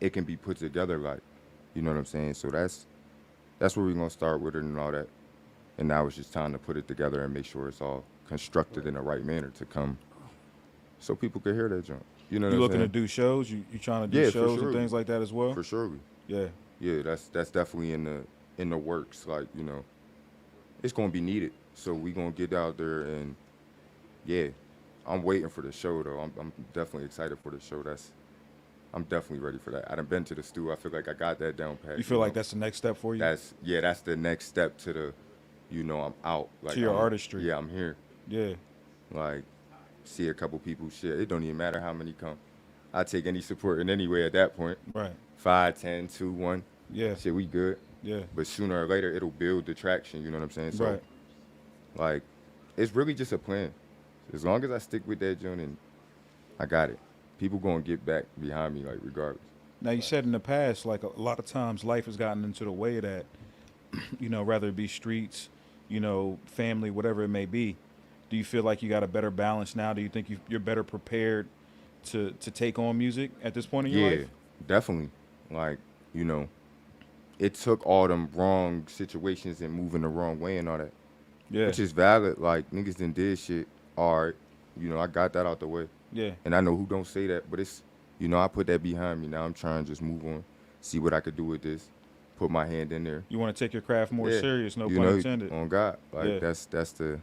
It can be put together, like, you know what I'm saying? So that's where we're gonna start with it and all that. And now it's just time to put it together and make sure it's all constructed in the right manner to come, so people can hear that jump. You know what I'm saying? You looking to do shows? You trying to do shows and things like that as well? For sure. Yeah. Yeah, that's definitely in the works. Like, it's gonna be needed. So we gonna get out there and. Yeah, I'm waiting for the show though. I'm definitely excited for the show. I'm definitely ready for that. I done been to the stew. I feel like I got that down pat. You feel like that's the next step for you? That's the next step to the, I'm out. Like, to your artistry. Yeah, I'm here. Yeah. Like, see a couple people, shit. It don't even matter how many come. I take any support in any way at that point. Right. 5, 10, 2, 1. Yeah. Shit, we good. Yeah. But sooner or later, it'll build the traction. You know what I'm saying? So, right. Like, it's really just a plan. As long as I stick with that joint, and I got it. People gonna get back behind me, like, regardless. Now, you said in the past, like, a lot of times life has gotten into the way that, rather it be streets, family, whatever it may be. Do you feel like you got a better balance now? Do you think you're better prepared to take on music at this point in your life? Yeah, definitely. like, you know, it took all them wrong situations and moving the wrong way and all that. Yeah. Which is valid. Like, niggas done did shit. All right. You know, I got that out the way. Yeah. And I know who don't say that, but it's, you know, I put that behind me. Now I'm trying to just move on, see what I could do with this, put my hand in there. You want to take your craft more Yeah. serious, no You pun know, intended. on God. Like, Yeah. that's the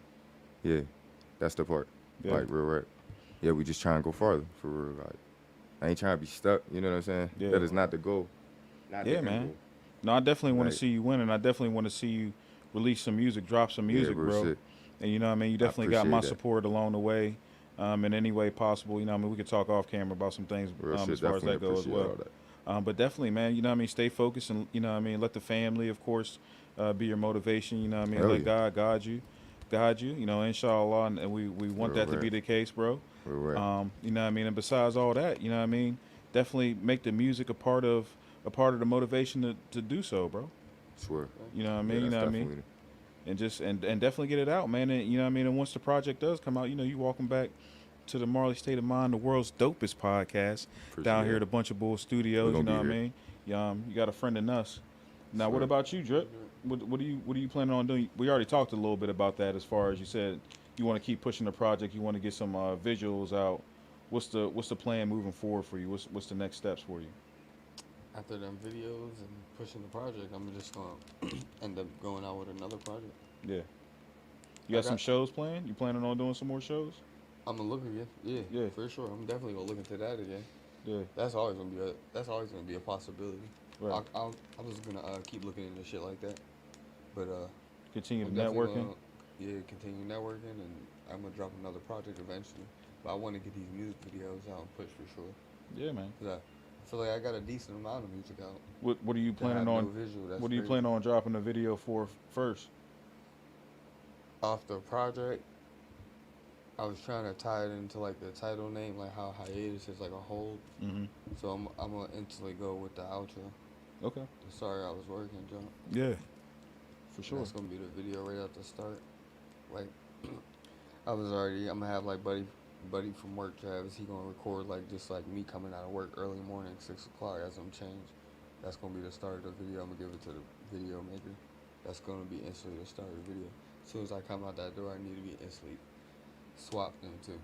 part. Yeah. Like, real rap. Yeah, we just try and go farther, for real. Like, I ain't trying to be stuck, you know what I'm saying? Yeah. That is not the goal. Not the Yeah, end man. goal. No, I definitely want Like- to see you win, and I definitely want to see you release some music, drop some music, real bro. shit. And you know what I mean? You definitely got my appreciate that. support along the way, in any way possible. You know what I mean? We could talk off camera about some things Real shit, as far as that definitely goes as appreciate well. all that. But definitely, man, you know what I mean? Stay focused and, you know what I mean? Let the family, of course, be your motivation. You know what I mean? Hell Let yeah. God guide you, you know, inshallah. And we want Real that to be rap. the case, bro. Real rap. You know what I mean? And besides all that, you know what I mean? Definitely make the music a part of the motivation to do so, bro. Swear. You know what I Yeah, mean? You that's know what I mean? definitely And just and definitely get it out, man. And you know what I mean? And once the project does come out, you know, you welcome back to the Marley State of Mind, the world's dopest podcast down here it. at the Bunch of Bull Studios. We You gonna know what be I here. mean? You got a friend in us. Now, what Sure. about you, Drip? What are you planning on doing? We already talked a little bit about that. As far as you said, you want to keep pushing the project. You want to get some visuals out. What's the plan moving forward for you? What's the next steps for you? After them videos and pushing the project, I'm just gonna end up going out with another project. Yeah. You I got some got- shows planned? You planning on doing some more shows? I'm gonna look again. Yeah, Yeah. for sure. I'm definitely gonna look into that again. Yeah. That's always gonna be a possibility. Right. I was gonna keep looking into shit like that, but Continue I'm the definitely networking. continue networking, and I'm gonna drop another project eventually. But I want to get these music videos out and push for sure. Yeah, man. 'Cause I feel like I got a decent amount of music out. What are you that have planning no on? visual, that's What are you crazy. planning on dropping a video for first? Off the project, I was trying to tie it into like the title name, like how hiatus is like a hold. Mm-hmm. So I'm gonna instantly go with the outro. Okay. The Sorry I Was Working jump. Yeah. For sure. That's gonna be the video right at the start. Like I'm gonna have like buddy from work, Travis. He gonna record like just like me coming out of work early morning, 6 o'clock. That's gonna change. That's gonna be the start of the video. I'm gonna give it to the video maker. That's gonna be instantly the start of the video. As soon as I come out that door, I need to be instantly swapped into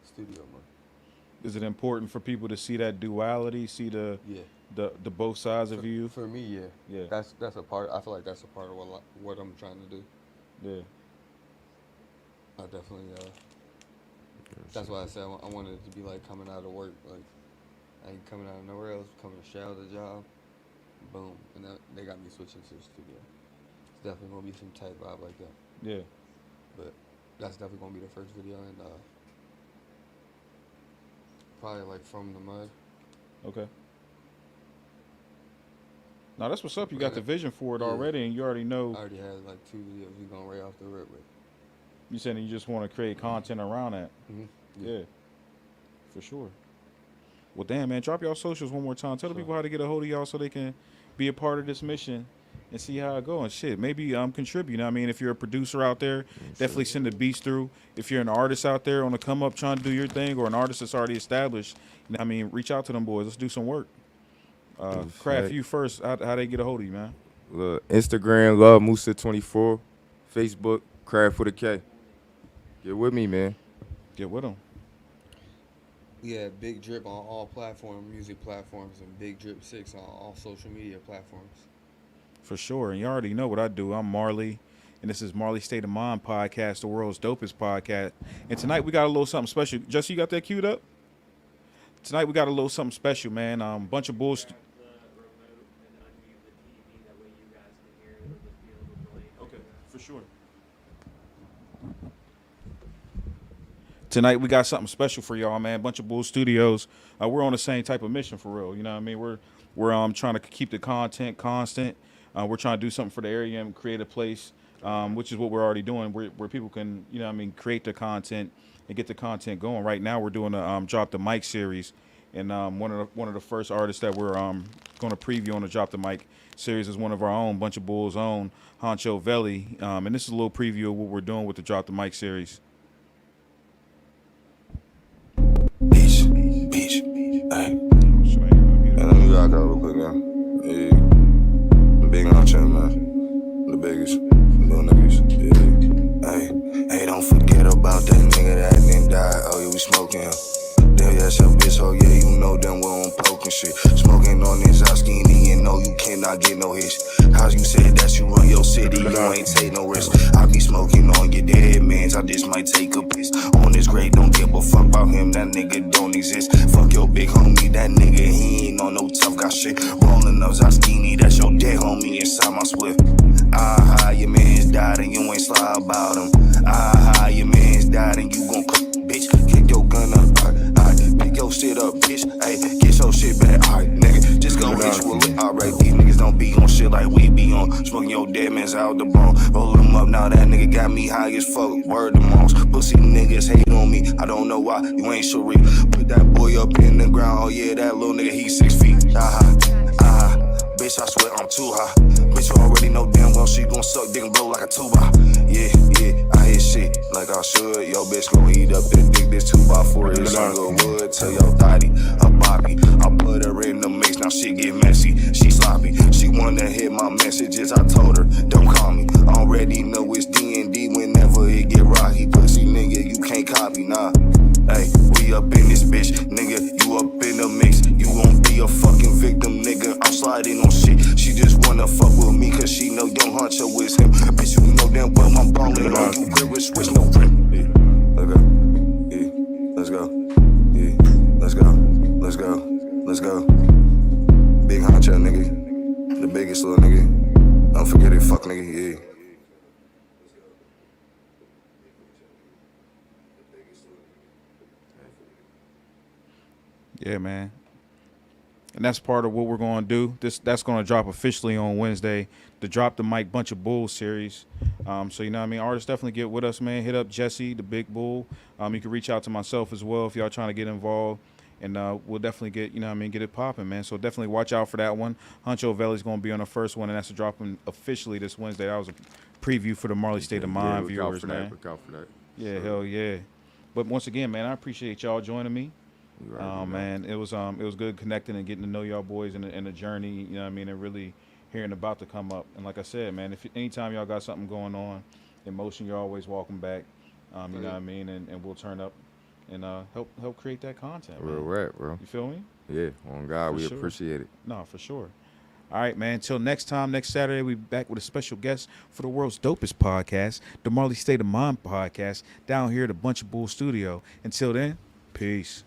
studio mode. Is it important for people to see that duality, see the Yeah. the both sides of you? For me, yeah. Yeah. That's a part. I feel like that's a part of what I'm trying to do. Yeah. I definitely. That's why I said I wanted it to be like coming out of work, like I ain't coming out of nowhere else, coming to shout the job, boom, and they got me switching to the studio. It's definitely gonna be some type vibe like that. Yeah. But that's definitely gonna be the first video, and probably like From the Mud. Okay. Now that's what's up. You got the vision for it Yeah. already, and you already know. I already had like 2 videos we going right off the rip with. You said you just want to create content around that. Mm-hmm. Yeah. For sure. Well, damn, man, drop y'all socials one more time. Tell the people how to get a hold of y'all so they can be a part of this mission and see how it goes. And shit, maybe contribute. I mean, if you're a producer out there, definitely send the beats through. If you're an artist out there on the come up trying to do your thing, or an artist that's already established, you know what I mean, reach out to them boys. Let's do some work. Craft, you first. How they get a hold of you, man? Look, Instagram, Love Musa24. Facebook, KraftwithaK. Get with me, man. Get with them. Yeah, Big Drip on all music platforms, and Big Drip 6 on all social media platforms. For sure. And you already know what I do. I'm Marley, and this is Marley State of Mind podcast, the world's dopest podcast. And tonight we got a little something special. Jesse, you got that queued up? Tonight we got a little something special, man. Bunch of bulls. Okay, for sure. Tonight we got something special for y'all, man. Bunch of Bull Studios. We're on the same type of mission for real. You know what I mean? We're trying to keep the content constant. We're trying to do something for the area and create a place, which is what we're already doing, where people can, you know what I mean, create the content and get the content going. Right now we're doing a Drop the Mic series, and one of the first artists that we're going to preview on the Drop the Mic series is one of our own, Bunch of Bulls' own, Honcho Veli. And this is a little preview of what we're doing with the Drop the Mic series. Beach, ay. Man, let me go out there real quick, man. poking him. Damn, that's your bitch, oh yeah, you know damn well I'm poking shit. Smoking on this out skinny and know you cannot get no hits. How you said that you run your city, you ain't take no risk. I be smoking on your dead mans, I just might take a piss. On this grade, don't give a fuck about him, that nigga don't exist. Fuck your big homie, that nigga, he ain't on no tough guy shit. Rolling those out skinny, that's your dead homie inside my Swift. Ah, your man's died and you ain't sly about him. Ah, your man's died and you gon' cook, bitch. Kick your gun up, alright. Pick your shit up, bitch. Ayy, get your shit back, alright, nigga. Just go hit you with it, alright. These niggas don't be on shit like we be on. Smoking your dead man's out the bone. Roll them up, now that nigga got me high as fuck. Word to moms. Pussy niggas hate on me. I don't know why, you ain't Cherie. Put that boy up in the ground, oh yeah, that little nigga, he 6 feet. Bitch, I swear I'm too high. Bitch, you already know damn well she gon' suck dick and blow like a tuba. Yeah, I hit shit like I should. Yo, bitch gon' eat up the dick, this 2x4 is some good wood. Tell your thotty, a Bobby. I put her in the mix, now she get messy. She sloppy, she wanna hit my messages. I told her, don't call me. I already know it's D&D whenever it get rocky. Pussy nigga, you can't copy, nah. Hey, we up in this bitch, nigga, you up in the mix. You won't be a fucking victim, nigga, I'm sliding on shit. She just wanna fuck with me cause she know Young Huncho is him. Bitch, you know damn well I'm ballin' on you, grip switch, no rim. Yeah, let's go, yeah, let's go, yeah, let's go. Big Huncho, nigga, the biggest little nigga. Don't forget it, fuck nigga, yeah. Yeah, man. And that's part of what we're going to do. That's going to drop officially on Wednesday, the Drop the Mic Bunch of Bulls series. So, you know what I mean? Artists definitely get with us, man. Hit up Jesse, the Big Bull. You can reach out to myself as well if y'all trying to get involved. And we'll definitely get, you know what I mean, get it popping, man. So definitely watch out for that one. Huncho Valley's going to be on the first one, and that's dropping officially this Wednesday. That was a preview for the Marley State of Mind viewers, man. Look out for that. Yeah, sure. Hell yeah. But once again, man, I appreciate y'all joining me. Man, it was good connecting and getting to know y'all boys in the journey, you know what I mean, and really hearing about to come up. And like I said, man, if anytime y'all got something going on in motion, you're always welcome back. You know what I mean, and we'll turn up and help create that content. Real rap, bro. You feel me? Yeah, on God, we sure. appreciate it. No, for sure. All right, man. Until next time, next Saturday, we'll be back with a special guest for the world's dopest podcast, the Marley State of Mind podcast, down here at the Bunch of Bull Studio. Until then, peace.